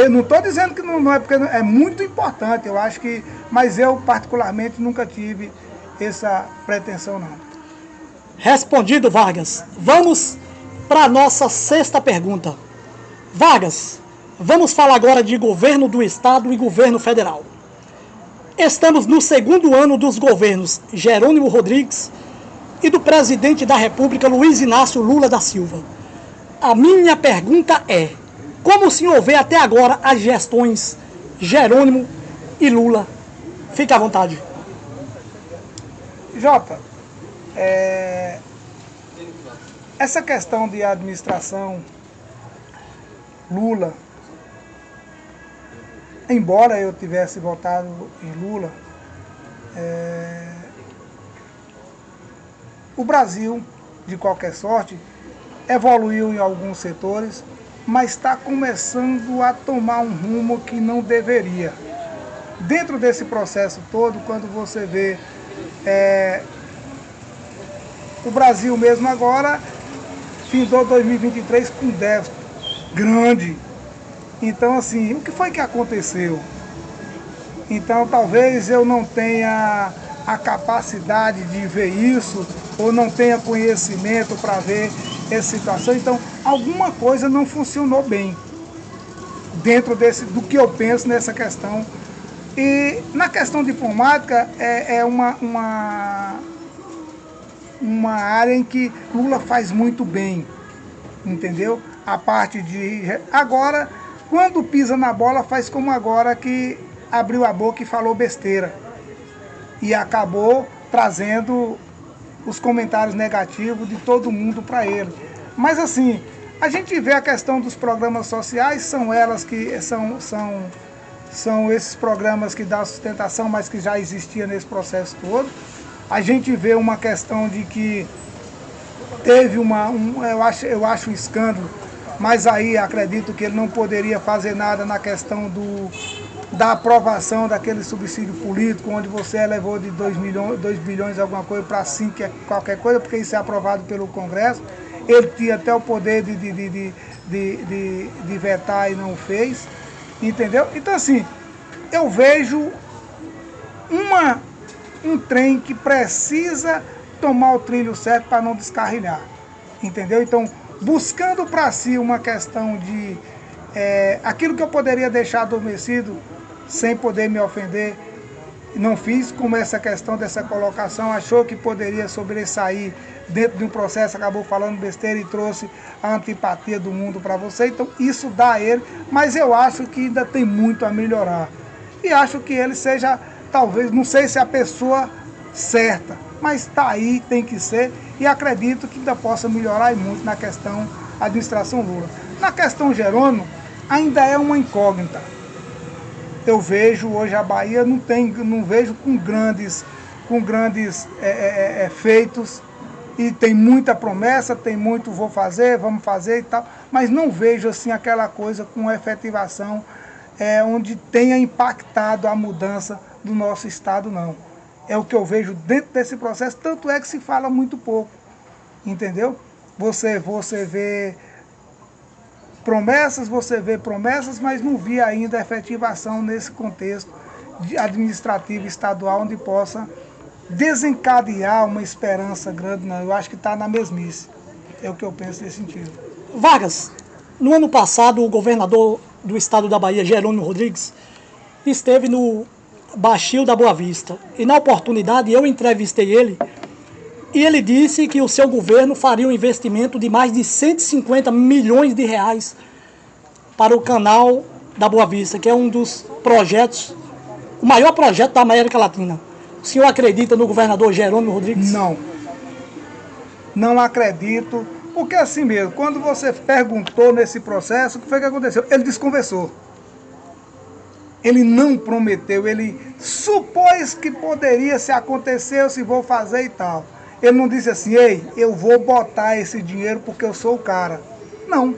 não estou dizendo que não é, porque é muito importante, eu acho que, mas eu particularmente nunca tive essa pretensão não. Respondido, Vargas. Vamos para a nossa sexta pergunta. Vargas, vamos falar agora de governo do Estado e governo federal. Estamos no segundo ano dos governos Jerônimo Rodrigues e do presidente da República, Luiz Inácio Lula da Silva. A minha pergunta é: como o senhor vê até agora as gestões Jerônimo e Lula? Fique à vontade. Jota, essa questão de administração Lula, embora eu tivesse votado em Lula, o Brasil, de qualquer sorte, evoluiu em alguns setores, mas está começando a tomar um rumo que não deveria. Dentro desse processo todo, quando você vê o Brasil mesmo agora, findou 2023 com déficit grande. Então, assim, o que foi que aconteceu? Então, talvez eu não tenha a capacidade de ver isso, ou não tenha conhecimento para ver essa situação. Então, alguma coisa não funcionou bem dentro do que eu penso nessa questão. E na questão diplomática, é uma área em que Lula faz muito bem, entendeu? A parte de... Agora, quando pisa na bola, faz como agora que abriu a boca e falou besteira. E acabou trazendo os comentários negativos de todo mundo para ele. Mas assim, a gente vê a questão dos programas sociais, são elas que são esses programas que dão sustentação, mas que já existia nesse processo todo. A gente vê uma questão de que teve eu acho um escândalo, mas aí acredito que ele não poderia fazer nada na questão da aprovação daquele subsídio político, onde você elevou de 2 bilhões alguma coisa para 5, qualquer coisa, porque isso é aprovado pelo Congresso. ele tinha até o poder de vetar e não fez, entendeu? Então assim, eu vejo um trem que precisa tomar o trilho certo para não descarrilhar, entendeu? Então, buscando para si uma questão de aquilo que eu poderia deixar adormecido sem poder me ofender, não fiz, como essa questão dessa colocação, achou que poderia sobressair dentro de um processo, acabou falando besteira e trouxe a antipatia do mundo para você, então isso dá a ele, mas eu acho que ainda tem muito a melhorar. E acho que ele seja, talvez, não sei se é a pessoa certa, mas está aí, tem que ser, e acredito que ainda possa melhorar muito na questão administração Lula. Na questão Jerônimo, ainda é uma incógnita. Eu vejo hoje a Bahia, não vejo com grandes feitos, e tem muita promessa, tem muito vou fazer, vamos fazer e tal, mas não vejo assim aquela coisa com efetivação onde tenha impactado a mudança do nosso estado, não. É o que eu vejo dentro desse processo, tanto é que se fala muito pouco, entendeu? Você vê promessas, mas não vi ainda efetivação nesse contexto administrativo estadual, onde possa desencadear uma esperança grande, não. Eu acho que está na mesmice. É o que eu penso nesse sentido. Vargas, no ano passado, o governador do estado da Bahia, Jerônimo Rodrigues, esteve no Baixio da Boa Vista. E na oportunidade eu entrevistei ele, e ele disse que o seu governo faria um investimento de mais de 150 milhões de reais para o canal da Boa Vista, que é um dos projetos, o maior projeto da América Latina. O senhor acredita no governador Jerônimo Rodrigues? Não acredito, porque assim mesmo, quando você perguntou nesse processo, o que foi que aconteceu? Ele desconversou. Ele não prometeu, ele supôs que poderia se acontecer, se vou fazer e tal. Ele não disse assim, ei, eu vou botar esse dinheiro porque eu sou o cara. Não.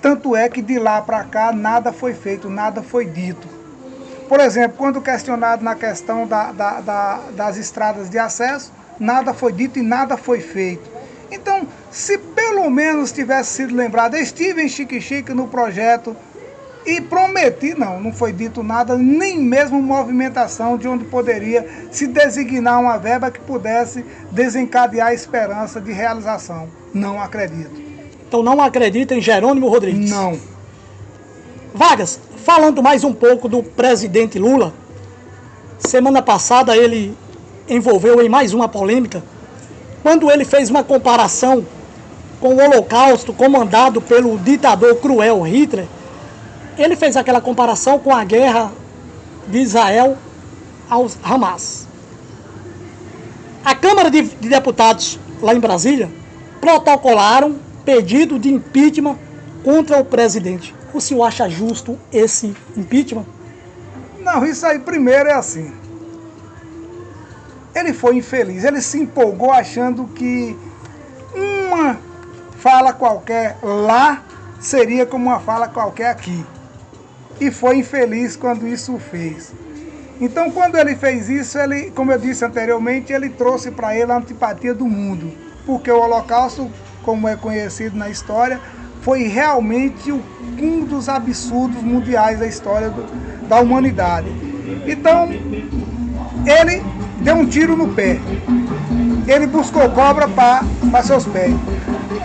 Tanto é que de lá para cá nada foi feito, nada foi dito. Por exemplo, quando questionado na questão das estradas de acesso, nada foi dito e nada foi feito. Então, se pelo menos tivesse sido lembrado, eu estive em Xique-Xique no projeto e prometi, não foi dito nada, nem mesmo movimentação de onde poderia se designar uma verba que pudesse desencadear a esperança de realização. Não acredito. Então não acredita em Jerônimo Rodrigues? Não. Vargas, falando mais um pouco do presidente Lula, semana passada ele envolveu em mais uma polêmica, quando ele fez uma comparação com o Holocausto comandado pelo ditador cruel Hitler. Ele fez aquela comparação com a guerra de Israel aos Hamas. A Câmara de Deputados, lá em Brasília, protocolaram pedido de impeachment contra o presidente. O senhor acha justo esse impeachment? Não, isso aí primeiro é assim. Ele foi infeliz, ele se empolgou achando que uma fala qualquer lá seria como uma fala qualquer aqui. E foi infeliz quando isso fez. Então, quando ele fez isso, ele, como eu disse anteriormente, ele trouxe para ele a antipatia do mundo. Porque o Holocausto, como é conhecido na história, foi realmente um dos absurdos mundiais da história da humanidade. Então, ele deu um tiro no pé. Ele buscou cobra para seus pés.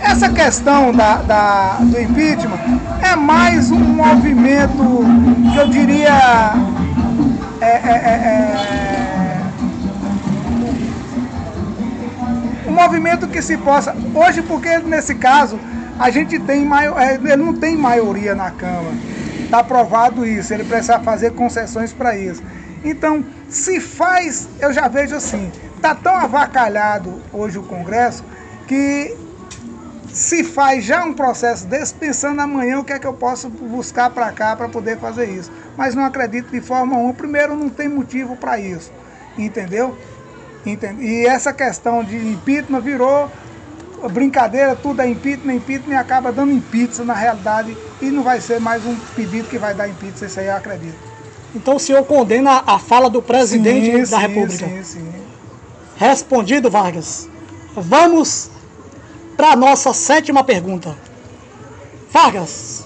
Essa questão do impeachment é mais um movimento que eu diria um movimento que se possa hoje, porque nesse caso a gente tem ele não tem maioria na Câmara, está aprovado isso, ele precisa fazer concessões para isso. Então, se faz, eu já vejo assim, está tão avacalhado hoje o Congresso que se faz já um processo desse, pensando amanhã o que é que eu posso buscar para cá para poder fazer isso. Mas não acredito de forma alguma. Primeiro, não tem motivo para isso, entendeu? E essa questão de impeachment virou brincadeira, tudo é impeachment e acaba dando impeachment na realidade e não vai ser mais um pedido que vai dar impeachment, isso aí eu acredito. Então o senhor condena a fala do presidente da República? Sim. Respondido, Vargas. Vamos para a nossa 7ª pergunta. Vargas,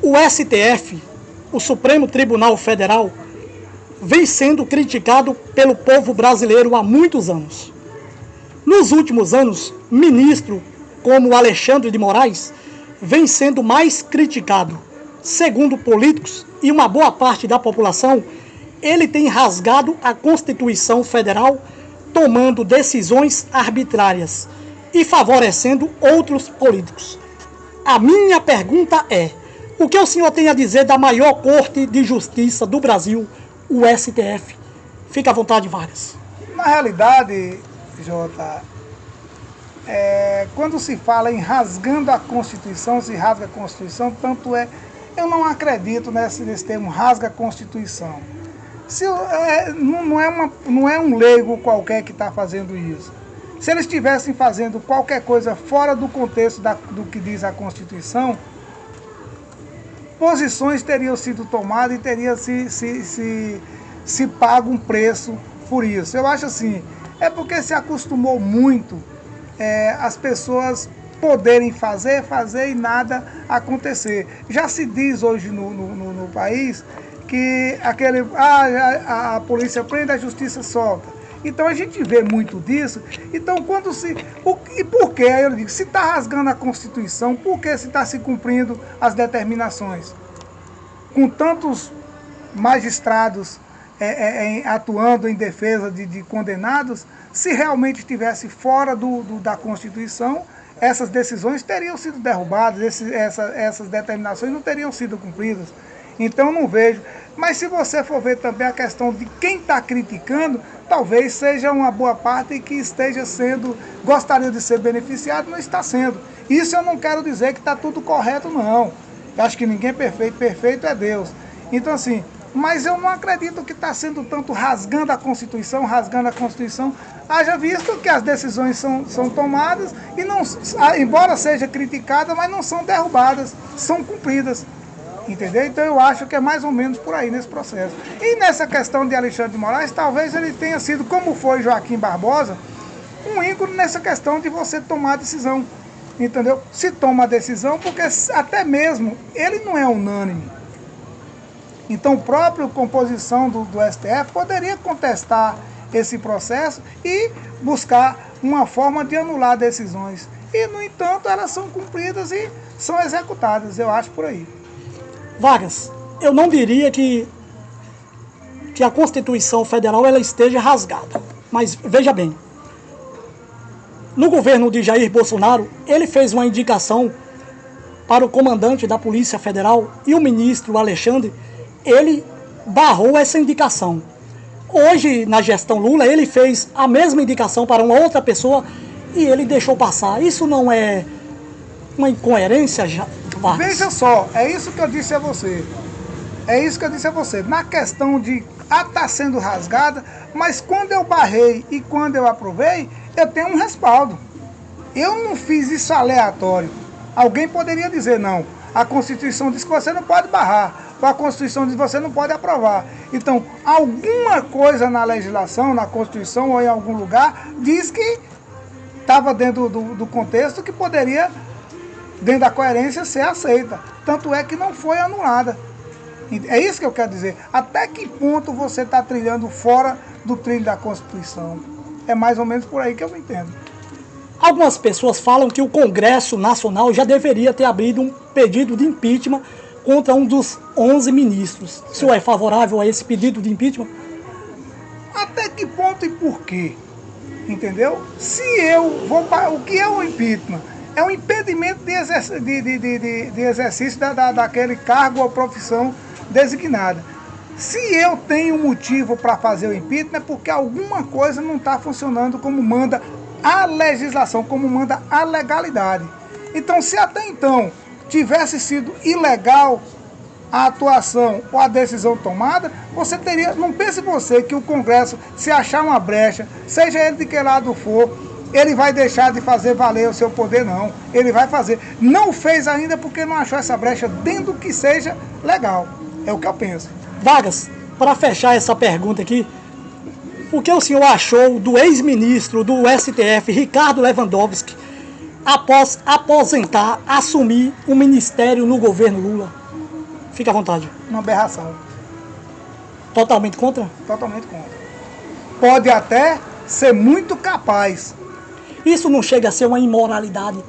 o STF, o Supremo Tribunal Federal, vem sendo criticado pelo povo brasileiro há muitos anos. Nos últimos anos, ministro como Alexandre de Moraes vem sendo mais criticado. Segundo políticos e uma boa parte da população, ele tem rasgado a Constituição Federal, tomando decisões arbitrárias e favorecendo outros políticos. A minha pergunta é: o que o senhor tem a dizer da maior Corte de Justiça do Brasil, o STF? Fica à vontade, Vargas. Na realidade, Jota, quando se fala em rasgando a Constituição, se rasga a Constituição, tanto é, eu não acredito nesse termo rasga a Constituição. Não é um leigo qualquer que está fazendo isso. Se eles estivessem fazendo qualquer coisa fora do contexto do que diz a Constituição, posições teriam sido tomadas e teria se pago um preço por isso. Eu acho assim, é porque se acostumou muito as pessoas poderem fazer e nada acontecer. Já se diz hoje no país que a polícia prende, a justiça solta. Então a gente vê muito disso. Então e por que? Aí eu digo, se está rasgando a Constituição, por que se está se cumprindo as determinações? Com tantos magistrados atuando em defesa de condenados, se realmente estivesse fora da Constituição, essas decisões teriam sido derrubadas, essas determinações não teriam sido cumpridas. Então não vejo. Mas se você for ver também a questão de quem está criticando, talvez seja uma boa parte que esteja gostaria de ser beneficiado, não está sendo. Isso eu não quero dizer que está tudo correto, não. Eu acho que ninguém é perfeito, perfeito é Deus. Então assim, mas eu não acredito que está sendo tanto rasgando a Constituição, haja visto que as decisões são tomadas e não, embora seja criticada, mas não são derrubadas, são cumpridas. Entendeu? Então eu acho que é mais ou menos por aí nesse processo. E nessa questão de Alexandre de Moraes, talvez ele tenha sido, como foi Joaquim Barbosa, um ícone nessa questão de você tomar a decisão. Entendeu? Se toma a decisão, porque até mesmo ele não é unânime. Então, a própria composição do STF poderia contestar esse processo e buscar uma forma de anular decisões. E, no entanto, elas são cumpridas e são executadas, eu acho, por aí. Vargas, eu não diria que a Constituição Federal ela esteja rasgada. Mas, veja bem, no governo de Jair Bolsonaro, ele fez uma indicação para o comandante da Polícia Federal e o ministro Alexandre, ele barrou essa indicação. Hoje, na gestão Lula, ele fez a mesma indicação para uma outra pessoa e ele deixou passar. Isso não é uma incoerência, Vargas? Veja só, é isso que eu disse a você. Na questão de está sendo rasgada, mas quando eu barrei e quando eu aprovei, eu tenho um respaldo. Eu não fiz isso aleatório. Alguém poderia dizer, não, a Constituição diz que você não pode barrar, ou a Constituição diz que você não pode aprovar. Então, alguma coisa na legislação, na Constituição ou em algum lugar, diz que estava dentro do contexto que poderia, dentro da coerência, ser aceita. Tanto é que não foi anulada. É isso que eu quero dizer. Até que ponto você está trilhando fora do trilho da Constituição? É mais ou menos por aí que eu entendo. Algumas pessoas falam que o Congresso Nacional já deveria ter abrido um pedido de impeachment contra um dos 11 ministros. O senhor é favorável a esse pedido de impeachment? Até que ponto e por quê? Entendeu? O que é o impeachment? É um impedimento de exercício daquele cargo ou profissão designada. Se eu tenho motivo para fazer o impeachment, é porque alguma coisa não está funcionando como manda a legislação, como manda a legalidade. Então, se até então tivesse sido ilegal a atuação ou a decisão tomada, você teria, não pense você que o Congresso, se achar uma brecha, seja ele de que lado for, ele vai deixar de fazer valer o seu poder, não. Ele vai fazer. Não fez ainda porque não achou essa brecha dentro do que seja legal. É o que eu penso. Vargas, para fechar essa pergunta aqui, o que o senhor achou do ex-ministro do STF, Ricardo Lewandowski, após aposentar, assumir um ministério no governo Lula? Fica à vontade. Uma aberração. Totalmente contra? Totalmente contra. Pode até ser muito capaz. Isso não chega a ser uma imoralidade?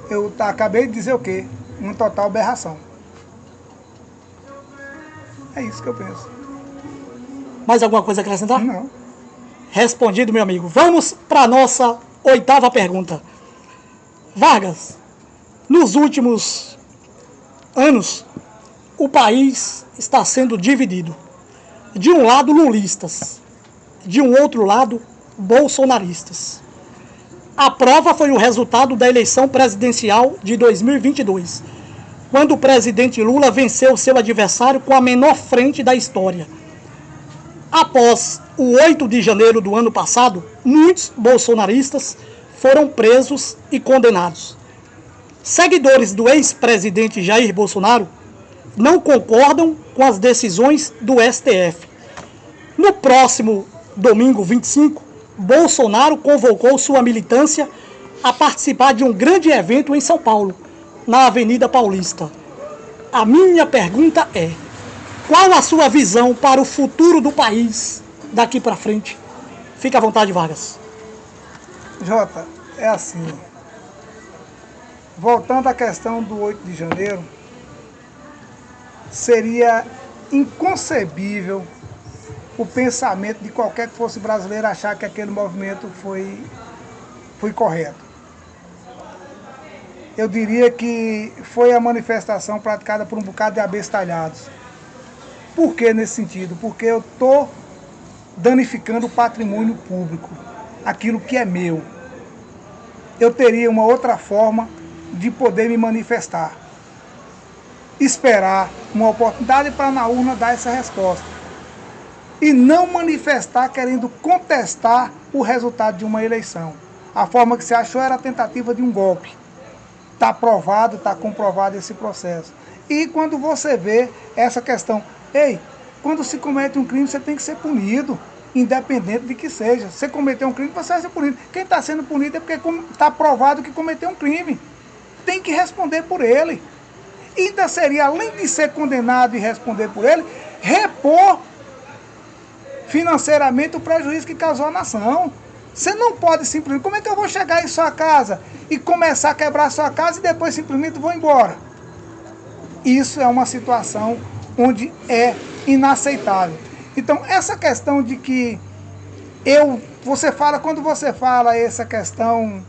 Eu acabei de dizer o quê? Uma total aberração. É isso que eu penso. Mais alguma coisa a acrescentar? Não. Respondido, meu amigo. Vamos para a nossa 8ª pergunta. Vargas, nos últimos anos, o país está sendo dividido. De um lado, lulistas. De um outro lado, bolsonaristas. A prova foi o resultado da eleição presidencial de 2022, quando o presidente Lula venceu seu adversário com a menor frente da história. Após o 8 de janeiro do ano passado, muitos bolsonaristas foram presos e condenados. Seguidores do ex-presidente Jair Bolsonaro não concordam com as decisões do STF. No próximo domingo 25, Bolsonaro convocou sua militância a participar de um grande evento em São Paulo, na Avenida Paulista. A minha pergunta é: qual a sua visão para o futuro do país daqui para frente? Fique à vontade, Vargas. Jota, é assim. Voltando à questão do 8 de janeiro, seria inconcebível o pensamento de qualquer que fosse brasileiro achar que aquele movimento foi correto. Eu diria que foi a manifestação praticada por um bocado de abestalhados. Por que nesse sentido? Porque eu estou danificando o patrimônio público, aquilo que é meu. Eu teria uma outra forma de poder me manifestar. Esperar uma oportunidade para na urna dar essa resposta. E não manifestar querendo contestar o resultado de uma eleição. A forma que se achou era a tentativa de um golpe. Está provado, está comprovado esse processo. E quando você vê essa questão, quando se comete um crime, você tem que ser punido, independente de que seja. Se você cometeu um crime, você vai ser punido. Quem está sendo punido é porque está provado que cometeu um crime. Tem que responder por ele. E ainda seria, além de ser condenado e responder por ele, repor financeiramente o prejuízo que causou à nação. Você não pode simplesmente... Como é que eu vou chegar em sua casa e começar a quebrar sua casa e depois simplesmente vou embora? Isso é uma situação onde é inaceitável. Então, essa questão de que quando você fala essa questão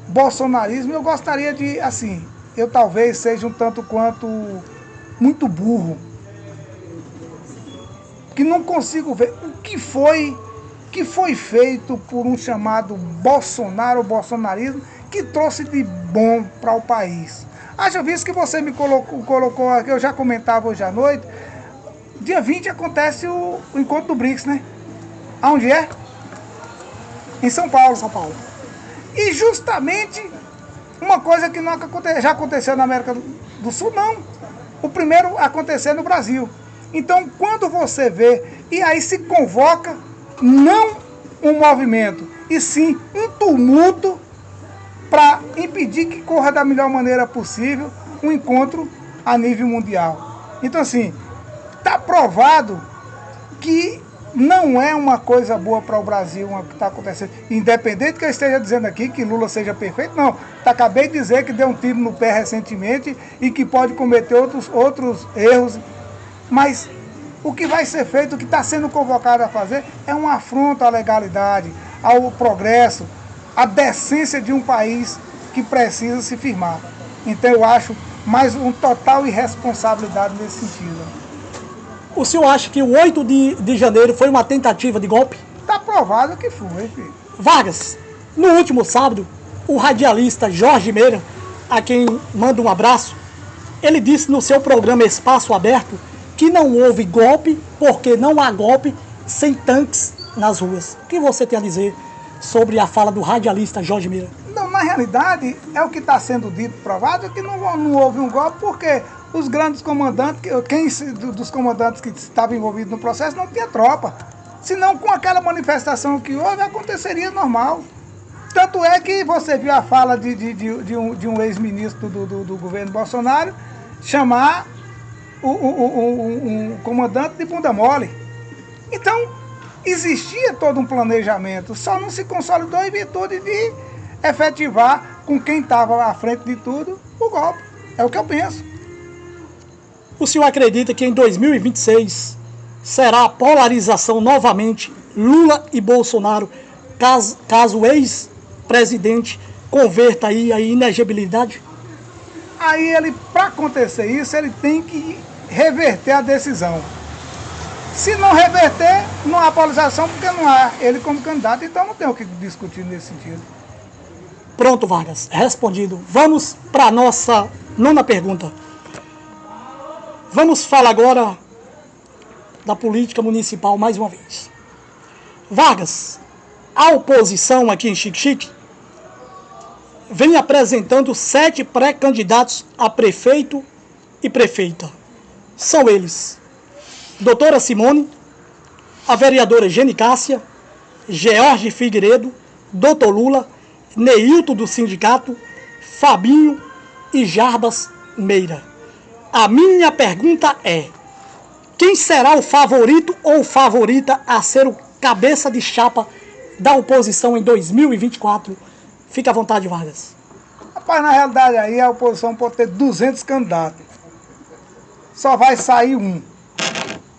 bolsonarismo, eu gostaria de, assim, eu talvez seja um tanto quanto muito burro, que não consigo ver o que foi feito por um chamado bolsonarismo, que trouxe de bom para o país. Haja visto que você me colocou aqui, eu já comentava hoje à noite, dia 20 acontece o encontro do BRICS, né? Aonde é? Em São Paulo. São Paulo. E justamente uma coisa que não já aconteceu na América do Sul, não. O primeiro acontecer no Brasil. Então, quando você vê, e aí se convoca não um movimento, e sim um tumulto para impedir que corra da melhor maneira possível um encontro a nível mundial. Então, assim, está provado que não é uma coisa boa para o Brasil o que está acontecendo. Independente que eu esteja dizendo aqui que Lula seja perfeito, não. Acabei de dizer que deu um tiro no pé recentemente e que pode cometer outros erros. Mas o que vai ser feito, o que está sendo convocado a fazer, é um afronto à legalidade, ao progresso, à decência de um país que precisa se firmar. Então eu acho mais um total irresponsabilidade nesse sentido. O senhor acha que o 8 de janeiro foi uma tentativa de golpe? Está provado que foi, filho. Vargas, no último sábado, o radialista Jorge Meira, a quem mando um abraço, ele disse no seu programa Espaço Aberto que não houve golpe porque não há golpe sem tanques nas ruas. O que você tem a dizer sobre a fala do radialista Jorge Meira? Não, na realidade, é o que está sendo dito, provado, que não houve um golpe porque os grandes comandantes, dos comandantes que estavam envolvidos no processo, não tinha tropa. Senão, com aquela manifestação que houve, aconteceria normal. Tanto é que você viu a fala de um ex-ministro do governo Bolsonaro chamar um comandante de bunda mole. Então, existia todo um planejamento, só não se consolidou em virtude de efetivar com quem estava à frente de tudo o golpe. É o que eu penso. O senhor acredita que em 2026 será a polarização novamente Lula e Bolsonaro, caso o ex-presidente converta aí a inegibilidade? Aí para acontecer isso, ele tem que reverter a decisão. Se não reverter, não há polarização, porque não há ele como candidato, então não tem o que discutir nesse sentido. Pronto, Vargas, respondido. Vamos para a nossa nona pergunta. Vamos falar agora da política municipal mais uma vez. Vargas, a oposição aqui em Xique-Xique vem apresentando 7 pré-candidatos a prefeito e prefeita. São eles: doutora Simone, a vereadora Gene Cássia, George Figueiredo, doutor Lula, Neilton do Sindicato, Fabinho e Jarbas Meira. A minha pergunta é: quem será o favorito ou favorita a ser o cabeça de chapa da oposição em 2024? Fica à vontade, Vargas. Rapaz, na realidade aí a oposição pode ter 200 candidatos. Só vai sair um.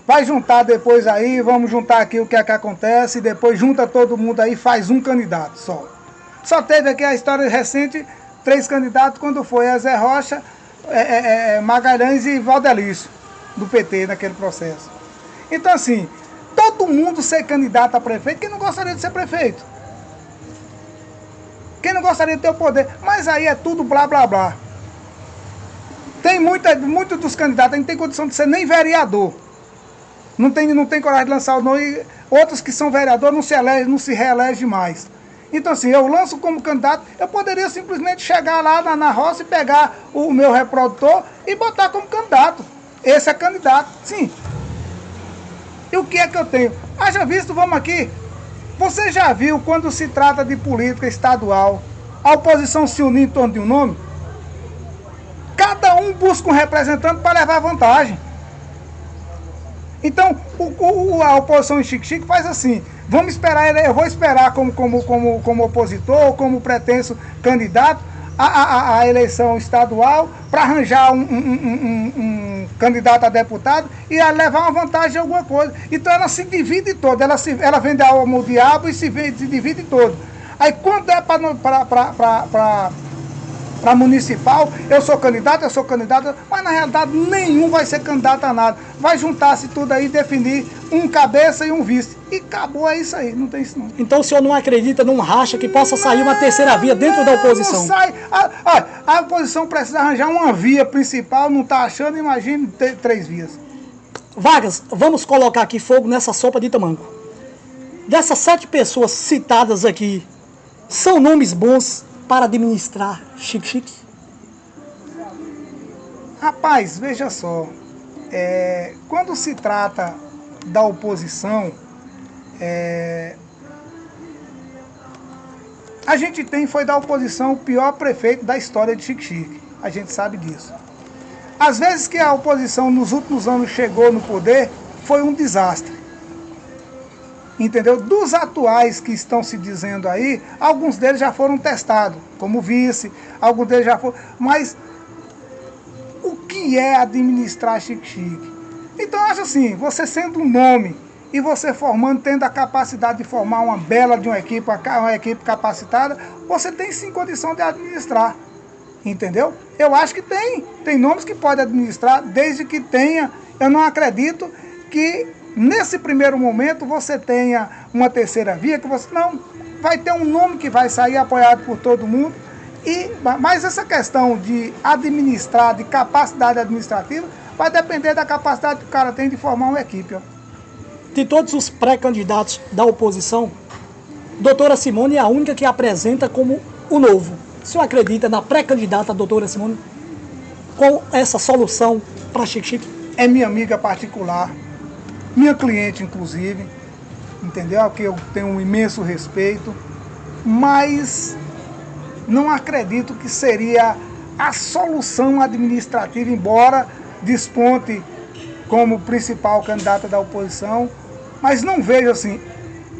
Vai juntar depois aí, vamos juntar aqui o que é que acontece, e depois junta todo mundo aí e faz um candidato só. Só teve aqui a história recente, 3 candidatos, quando foi a Zé Rocha, Magalhães e Valdelício, do PT, naquele processo. Então assim, todo mundo ser candidato a prefeito, quem não gostaria de ser prefeito? Quem não gostaria de ter o poder? Mas aí é tudo blá blá blá. Tem muitos dos candidatos, a gente tem condição de ser nem vereador. Não tem coragem de lançar o nome. Outros que são vereadores não se reelegem mais. Então assim, eu lanço como candidato, eu poderia simplesmente chegar lá na roça e pegar o meu reprodutor e botar como candidato. Esse é candidato, sim. E o que é que eu tenho? Haja visto, vamos aqui. Você já viu quando se trata de política estadual, a oposição se unir em torno de um nome? Cada um busca um representante para levar vantagem. Então, a oposição em Xique-Xique faz assim: vamos esperar, eu vou esperar como opositor, como pretenso candidato, a eleição estadual para arranjar um candidato a deputado e a levar uma vantagem de alguma coisa. Então ela se divide toda, ela vende a alma ao diabo e se divide todo. Aí quando é para municipal, eu sou candidato, mas na realidade nenhum vai ser candidato a nada. Vai juntar-se tudo aí, definir um cabeça e um vice. E acabou, é isso aí, não tem isso não. Então o senhor não acredita num racha que possa sair uma terceira via dentro da oposição? Não sai. A oposição precisa arranjar uma via principal, não está achando, imagine ter 3 vias. Vargas, vamos colocar aqui fogo nessa sopa de tamanco. Dessas 7 pessoas citadas aqui, são nomes bons para administrar Xique-Xique? Rapaz, veja só, quando se trata da oposição, a gente foi da oposição o pior prefeito da história de Xique-Xique, a gente sabe disso. Às vezes que a oposição nos últimos anos chegou no poder, foi um desastre. Entendeu? Dos atuais que estão se dizendo aí, alguns deles já foram testados, como vice, alguns deles já foram. Mas o que é administrar Xique-Xique? Então, eu acho assim, você sendo um nome e você formando, tendo a capacidade de formar uma bela de uma equipe capacitada, você tem sim condição de administrar. Entendeu? Eu acho que tem nomes que pode administrar, desde que tenha. Eu não acredito que nesse primeiro momento você tenha uma terceira via, que você não vai ter um nome que vai sair apoiado por todo mundo. Mas essa questão de administrar, de capacidade administrativa, vai depender da capacidade que o cara tem de formar uma equipe. Ó. De todos os pré-candidatos da oposição, doutora Simone é a única que apresenta como o novo. O senhor acredita na pré-candidata doutora Simone com essa solução para Xique-Xique? É minha amiga particular, minha cliente inclusive, entendeu? Que eu tenho um imenso respeito. mas não acredito que seria a solução administrativa, embora desponte como principal candidata da oposição, mas não vejo assim,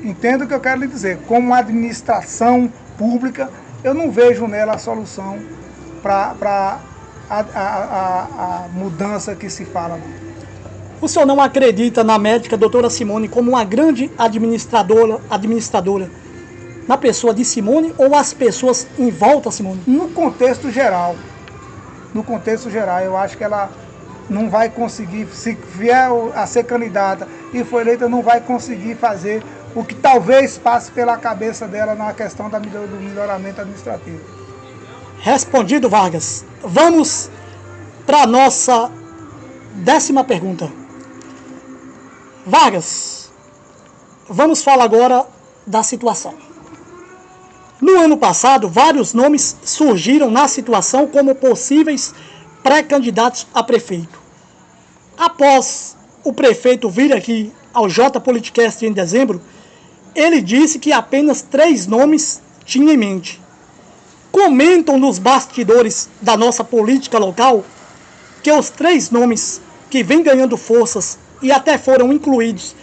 entendo o que eu quero lhe dizer, como administração pública, eu não vejo nela a solução para a mudança que se fala. O senhor não acredita na médica doutora Simone como uma grande administradora na pessoa de Simone ou as pessoas em volta a Simone? No contexto geral, eu acho que ela não vai conseguir, se vier a ser candidata e for eleita, não vai conseguir fazer o que talvez passe pela cabeça dela na questão do melhoramento administrativo. Respondido, Vargas. Vamos para a nossa 10ª pergunta. Vargas, vamos falar agora da situação. No ano passado, vários nomes surgiram na situação como possíveis pré-candidatos a prefeito. Após o prefeito vir aqui ao J Politicast em dezembro, ele disse que apenas 3 nomes tinha em mente. Comentam nos bastidores da nossa política local que os 3 nomes que vêm ganhando forças e até foram incluídos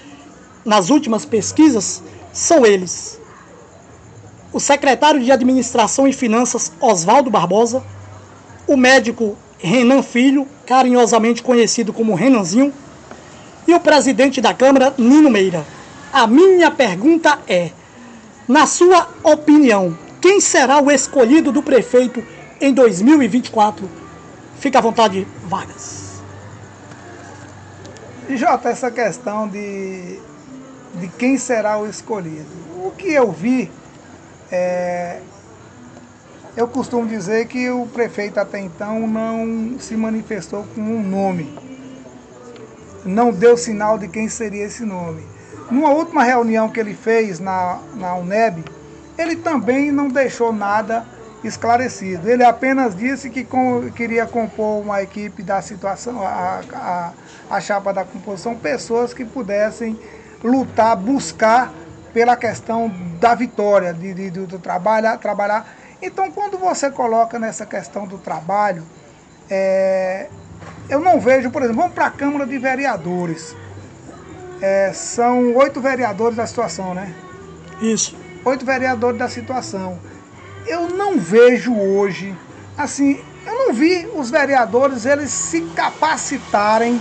nas últimas pesquisas são eles: o secretário de Administração e Finanças Oswaldo Barbosa, o médico Renan Filho, carinhosamente conhecido como Renanzinho, e o presidente da Câmara, Nino Meira. A minha pergunta é, na sua opinião, quem será o escolhido do prefeito em 2024? Fica à vontade, Vargas. Jota, essa questão de quem será o escolhido. O que eu vi, eu costumo dizer que o prefeito até então não se manifestou com um nome. Não deu sinal de quem seria esse nome. Numa última reunião que ele fez na UNEB, ele também não deixou nada esclarecido. Ele apenas disse que queria compor uma equipe da situação, a chapa da composição, pessoas que pudessem lutar, buscar pela questão da vitória, do trabalhar. Então, quando você coloca nessa questão do trabalho, eu não vejo, por exemplo, vamos para a Câmara de Vereadores. São 8 vereadores da situação, né? Isso. 8 vereadores da situação. Eu não vejo hoje, assim, eu não vi os vereadores eles se capacitarem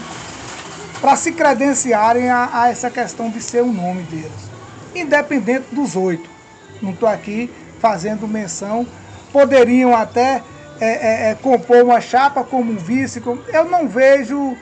para se credenciarem a essa questão de ser o nome deles. Independente dos 8. Não estou aqui fazendo menção. Poderiam até compor uma chapa como vice. Eu não vejo,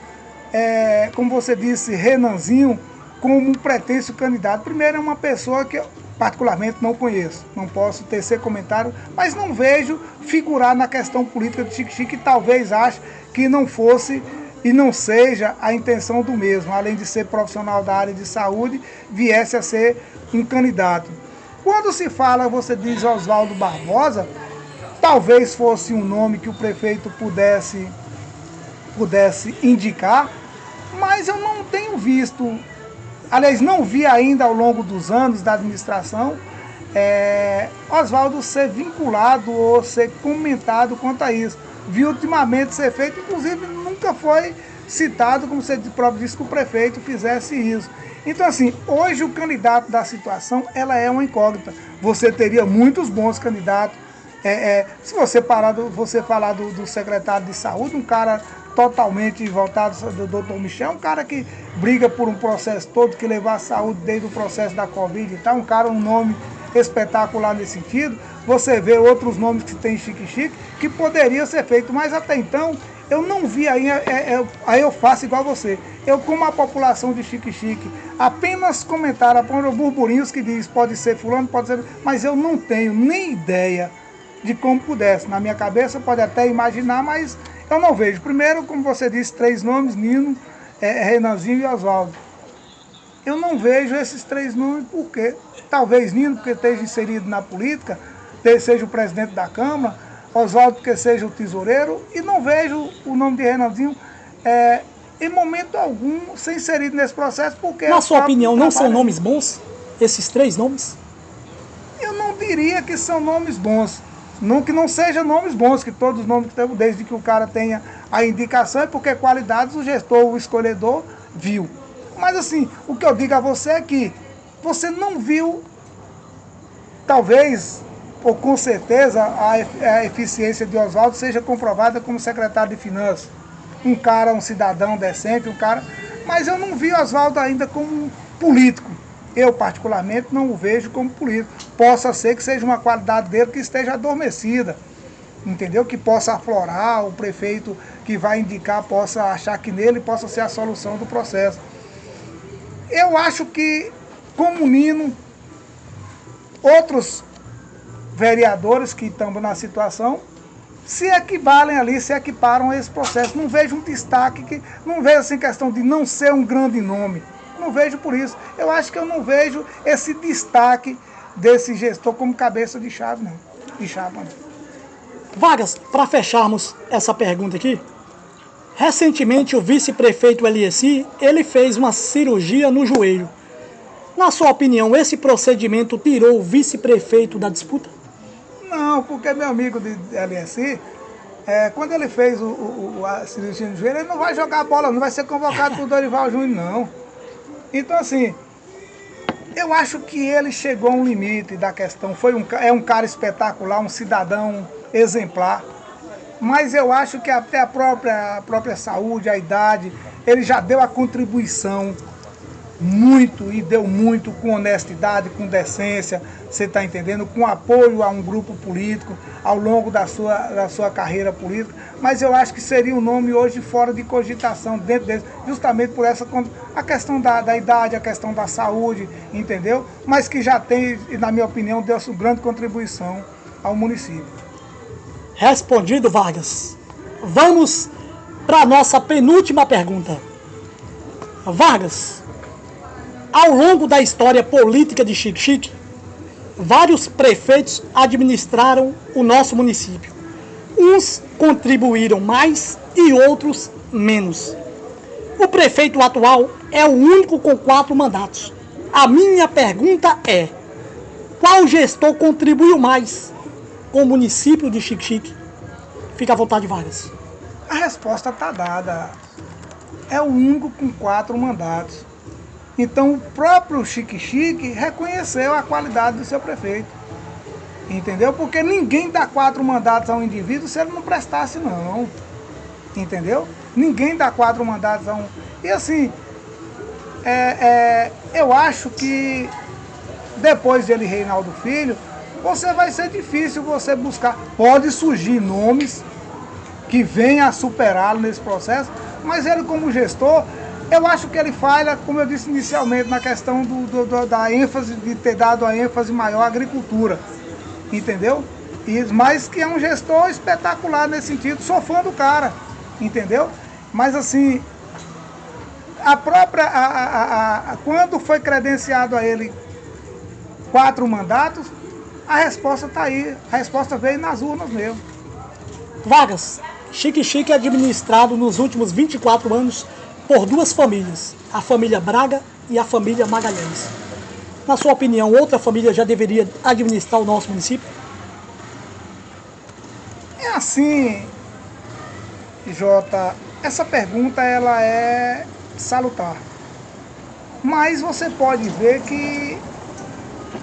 como você disse, Renanzinho como um pretenso candidato. Primeiro, é uma pessoa que eu particularmente não conheço, não posso tecer comentário, mas não vejo figurar na questão política de Xique-Xique, que talvez ache que não fosse e não seja a intenção do mesmo, além de ser profissional da área de saúde, viesse a ser um candidato. Quando se fala, você diz Oswaldo Barbosa, talvez fosse um nome que o prefeito pudesse indicar, mas eu não tenho visto. Aliás, não vi ainda ao longo dos anos da administração Oswaldo ser vinculado ou ser comentado quanto a isso. Vi ultimamente ser feito, inclusive nunca foi citado, como você próprio disse, que o prefeito fizesse isso. Então, assim, hoje o candidato da situação, ela é uma incógnita. Você teria muitos bons candidatos. Se você falar do secretário de saúde, um cara totalmente voltado do Dr. Michel, um cara que briga por um processo todo, que levar a saúde desde o processo da Covid e tal, um nome espetacular nesse sentido. Você vê outros nomes que tem Xique-Xique, que poderia ser feito, mas até então eu não vi aí eu faço igual você. Eu, como a população de Xique-Xique, apenas comentaram, apenas burburinhos que diz pode ser fulano, pode ser, mas eu não tenho nem ideia de como pudesse. Na minha cabeça pode até imaginar, mas eu não vejo. Primeiro, como você disse, 3 nomes, Nino, Renanzinho e Oswaldo. Eu não vejo esses 3 nomes, porque talvez Nino, porque esteja inserido na política, seja o presidente da Câmara, Oswaldo, porque seja o tesoureiro, e não vejo o nome de Renanzinho em momento algum ser inserido nesse processo, porque... Na sua opinião, não são nomes bons, esses 3 nomes? Eu não diria que são nomes bons. Não que não sejam nomes bons, que todos os nomes que temos, desde que o cara tenha a indicação, é porque qualidades o gestor, o escolhedor, viu. Mas assim, o que eu digo a você é que você não viu, talvez, ou com certeza, a eficiência de Oswaldo seja comprovada como secretário de Finanças. Um cara, um cidadão decente, um cara... Mas eu não vi Oswaldo ainda como político. Eu, particularmente, não o vejo como político. Possa ser que seja uma qualidade dele que esteja adormecida, entendeu? Que possa aflorar, o prefeito que vai indicar possa achar que nele possa ser a solução do processo. Eu acho que, como Nino, outros vereadores que estão na situação se equivalem ali, se equiparam a esse processo. Não vejo um destaque, não vejo assim questão de não ser um grande nome. Não vejo por isso. Eu acho que eu não vejo esse destaque desse gestor como cabeça de chave, não. De chapa, não. Vargas, para fecharmos essa pergunta aqui, recentemente o vice-prefeito Elieci, ele fez uma cirurgia no joelho. Na sua opinião, esse procedimento tirou o vice-prefeito da disputa? Não, porque meu amigo de Elieci, quando ele fez a cirurgia no joelho, ele não vai jogar bola, não vai ser convocado por Dorival Júnior, não. Então, assim, eu acho que ele chegou a um limite da questão. É um cara espetacular, um cidadão exemplar. Mas eu acho que até a própria saúde, a idade, ele já deu a contribuição muito e deu muito com honestidade, com decência, você está entendendo? Com apoio a um grupo político ao longo da sua carreira política. Mas eu acho que seria um nome hoje fora de cogitação dentro dele, justamente por a questão da idade, a questão da saúde, entendeu? Mas que já tem, na minha opinião, deu uma grande contribuição ao município. Respondido, Vargas. Vamos para a nossa penúltima pergunta. Vargas, ao longo da história política de Xique-Xique, vários prefeitos administraram o nosso município. Uns contribuíram mais e outros menos. O prefeito atual é o único com 4 mandatos. A minha pergunta é: qual gestor contribuiu mais com o município de Xique-Xique? Fica à vontade, Vargas. A resposta está dada. É o único com 4 mandatos. Então o próprio Xique-Xique reconheceu a qualidade do seu prefeito. Entendeu? Porque ninguém dá 4 mandatos a um indivíduo se ele não prestasse, não. Entendeu? Ninguém dá 4 mandatos a um... E assim, eu acho que depois dele, Reinaldo Filho, vai ser difícil você buscar. Pode surgir nomes que venham a superá-lo nesse processo, mas ele como gestor, eu acho que ele falha, como eu disse inicialmente, na questão da ênfase, de ter dado a ênfase maior à agricultura. Entendeu? Mas que é um gestor espetacular nesse sentido, sou fã do cara, entendeu? Mas assim, quando foi credenciado a ele 4 mandatos, a resposta está aí, a resposta veio nas urnas mesmo. Vargas, Xique-Xique é administrado nos últimos 24 anos por 2 famílias, a família Braga e a família Magalhães. Na sua opinião, outra família já deveria administrar o nosso município? É assim, Jota, essa pergunta ela é salutar. Mas você pode ver que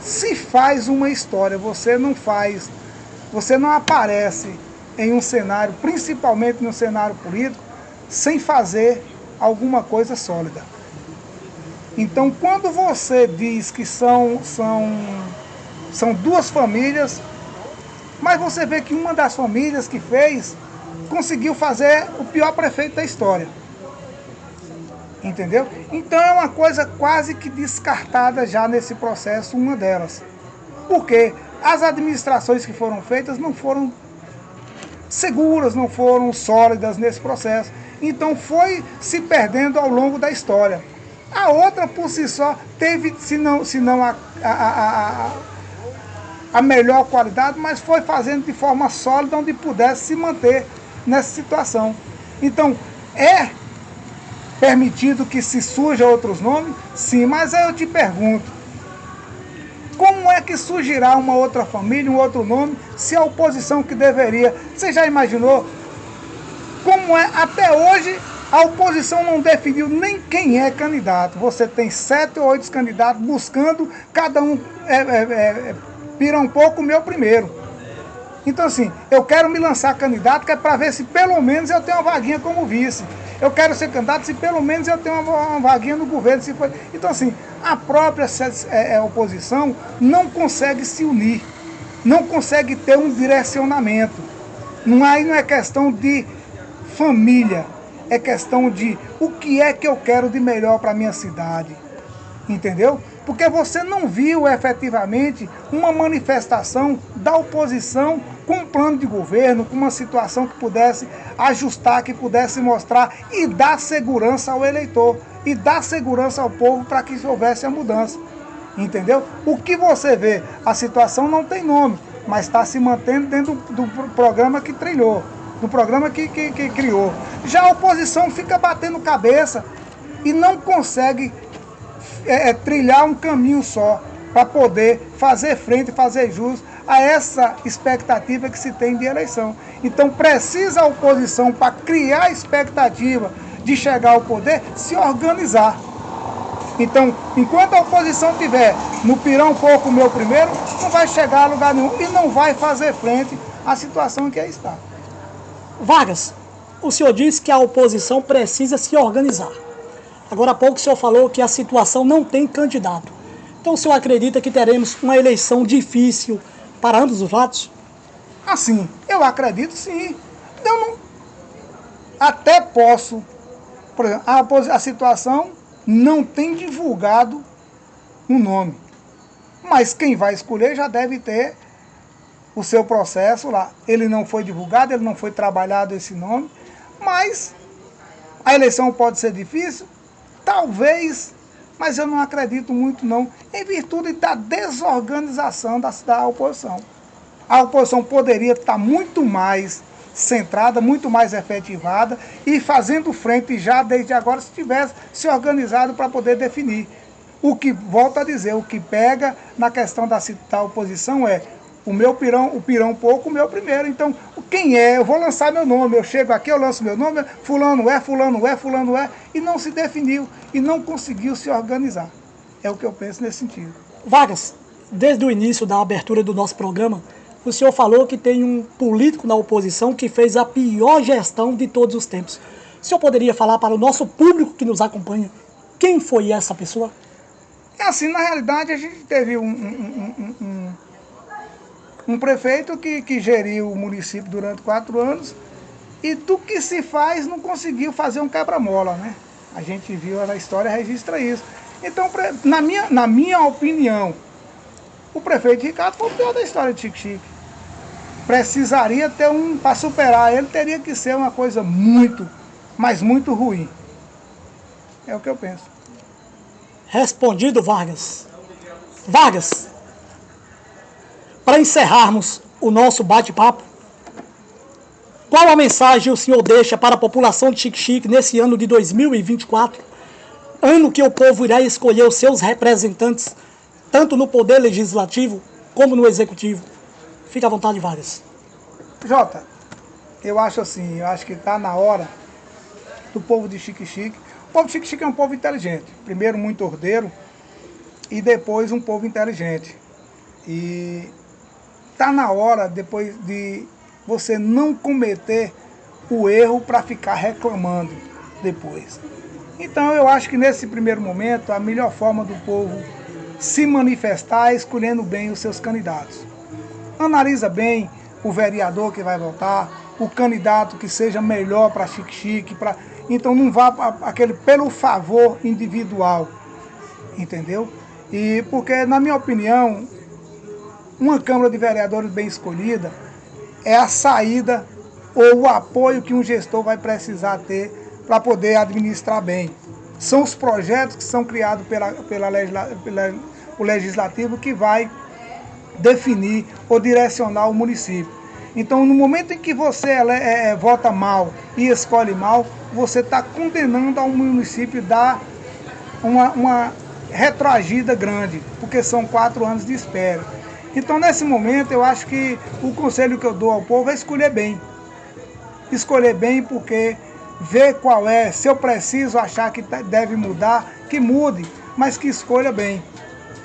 se faz uma história, você não aparece em um cenário, principalmente no cenário político, sem fazer alguma coisa sólida. Então, quando você diz que são 2 famílias, mas você vê que uma das famílias que fez, conseguiu fazer o pior prefeito da história. Entendeu? Então é uma coisa quase que descartada já nesse processo, uma delas. Porque as administrações que foram feitas não foram seguras, não foram sólidas nesse processo. Então foi se perdendo ao longo da história. A outra, por si só, teve, se não a melhor qualidade, mas foi fazendo de forma sólida, onde pudesse se manter nessa situação. Então, é permitido que se surjam outros nomes? Sim, mas aí eu te pergunto, Como é que surgirá uma outra família, um outro nome, se a oposição que deveria... Você já imaginou como é? Até hoje, a oposição não definiu nem quem é candidato. Você tem 7 ou 8 candidatos buscando, cada um pira um pouco o meu primeiro. Então, assim, eu quero me lançar candidato, que é para ver se pelo menos eu tenho uma vaguinha como vice. Eu quero ser candidato se pelo menos eu tenho uma vaguinha no governo. Se for... Então, assim, a própria oposição não consegue se unir, não consegue ter um direcionamento. Aí não é questão de família, é questão de o que é que eu quero de melhor para a minha cidade. Entendeu? Porque você não viu efetivamente uma manifestação da oposição com um plano de governo, com uma situação que pudesse ajustar, que pudesse mostrar e dar segurança ao eleitor, e dar segurança ao povo para que houvesse a mudança. Entendeu? O que você vê, a situação não tem nome, mas está se mantendo dentro do programa que trilhou, do programa que criou. Já a oposição fica batendo cabeça e não consegue trilhar um caminho só para poder fazer frente, fazer jus a essa expectativa que se tem de eleição. Então precisa a oposição, para criar a expectativa de chegar ao poder, se organizar. Então, enquanto a oposição tiver no pirão pouco o meu primeiro, não vai chegar a lugar nenhum e não vai fazer frente à situação em que está. Vargas, o senhor disse que a oposição precisa se organizar. Agora há pouco o senhor falou que a situação não tem candidato. Então o senhor acredita que teremos uma eleição difícil para ambos os lados? Assim, eu acredito sim. Eu não... Até posso. Por exemplo, a situação não tem divulgado um nome. Mas quem vai escolher já deve ter o seu processo lá. Ele não foi divulgado, ele não foi trabalhado esse nome. Mas a eleição pode ser difícil. Talvez, mas eu não acredito muito não, em virtude da desorganização da oposição. A oposição poderia estar muito mais centrada, muito mais efetivada e fazendo frente já desde agora, se tivesse se organizado para poder definir. O que, volto a dizer, o que pega na questão da oposição é o pirão pouco, o meu primeiro. Então, quem é? Eu vou lançar meu nome, eu chego aqui, eu lanço meu nome, fulano é, e não se definiu, e não conseguiu se organizar. É o que eu penso nesse sentido. Vargas, desde o início da abertura do nosso programa, o senhor falou que tem um político na oposição que fez a pior gestão de todos os tempos. O senhor poderia falar para o nosso público que nos acompanha quem foi essa pessoa? É assim, na realidade, a gente teve um prefeito que geriu o município durante 4 anos e do que se faz não conseguiu fazer um quebra-mola, né? A gente viu, a história registra isso. Então, na minha opinião, o prefeito Ricardo foi o pior da história de Xique-Xique. Precisaria ter para superar ele, teria que ser uma coisa muito, mas muito ruim. É o que eu penso. Respondido, Vargas. Vargas, para encerrarmos o nosso bate-papo, qual a mensagem o senhor deixa para a população de Xique-Xique nesse ano de 2024, ano que o povo irá escolher os seus representantes, tanto no poder legislativo como no executivo? Fica à vontade, Vargas. Jota, eu acho assim, que está na hora do povo de Xique-Xique. O povo de Xique-Xique é um povo inteligente. Primeiro, muito ordeiro, e depois um povo inteligente. E está na hora, depois de você não cometer o erro para ficar reclamando depois. Então eu acho que nesse primeiro momento a melhor forma do povo se manifestar é escolhendo bem os seus candidatos. Analisa bem o vereador que vai votar, o candidato que seja melhor para Xique-Xique, então não vá pelo favor individual, entendeu? E porque, na minha opinião, uma Câmara de Vereadores bem escolhida é a saída ou o apoio que um gestor vai precisar ter para poder administrar bem. São os projetos que são criados pelo Legislativo que vai definir ou direcionar o município. Então, no momento em que você vota mal e escolhe mal, você está condenando ao município dar retroagida grande, porque são 4 anos de espera. Então, nesse momento, eu acho que o conselho que eu dou ao povo é escolher bem. Escolher bem porque ver qual é, se eu preciso achar que deve mudar, que mude, mas que escolha bem,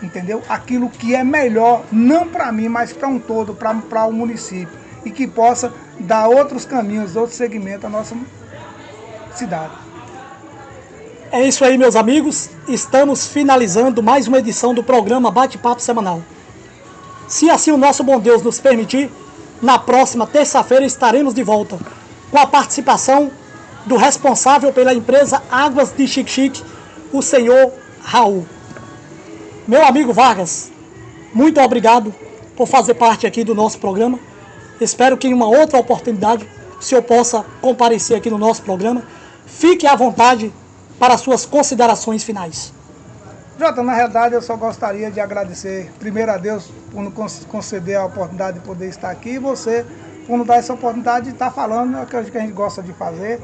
entendeu? Aquilo que é melhor, não para mim, mas para um todo, para o município, e que possa dar outros caminhos, outros segmentos à nossa cidade. É isso aí, meus amigos. Estamos finalizando mais uma edição do programa Bate-Papo Semanal. Se assim o nosso bom Deus nos permitir, na próxima terça-feira estaremos de volta com a participação do responsável pela empresa Águas de Xique-Xique, o senhor Raul. Meu amigo Vargas, muito obrigado por fazer parte aqui do nosso programa. Espero que em uma outra oportunidade o senhor possa comparecer aqui no nosso programa. Fique à vontade para suas considerações finais. Jota, na realidade eu só gostaria de agradecer primeiro a Deus por nos conceder a oportunidade de poder estar aqui e você por nos dar essa oportunidade de estar falando o que a gente gosta de fazer,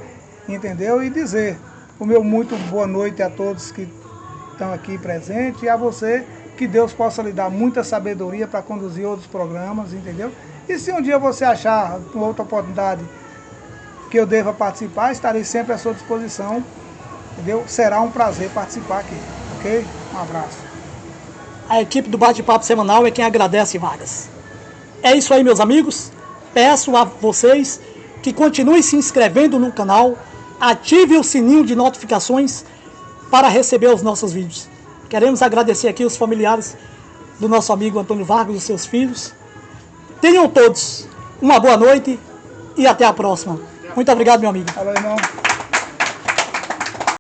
entendeu? E dizer o meu muito boa noite a todos que estão aqui presentes e a você, que Deus possa lhe dar muita sabedoria para conduzir outros programas, entendeu? E se um dia você achar uma outra oportunidade que eu deva participar, estarei sempre à sua disposição, entendeu? Será um prazer participar aqui, ok? Um abraço. A equipe do Bate-Papo Semanal é quem agradece, Vargas. É isso aí, meus amigos. Peço a vocês que continuem se inscrevendo no canal, ative o sininho de notificações para receber os nossos vídeos. Queremos agradecer aqui os familiares do nosso amigo Antônio Vargas e os seus filhos. Tenham todos uma boa noite e até a próxima. Muito obrigado, meu amigo. Falou, irmão.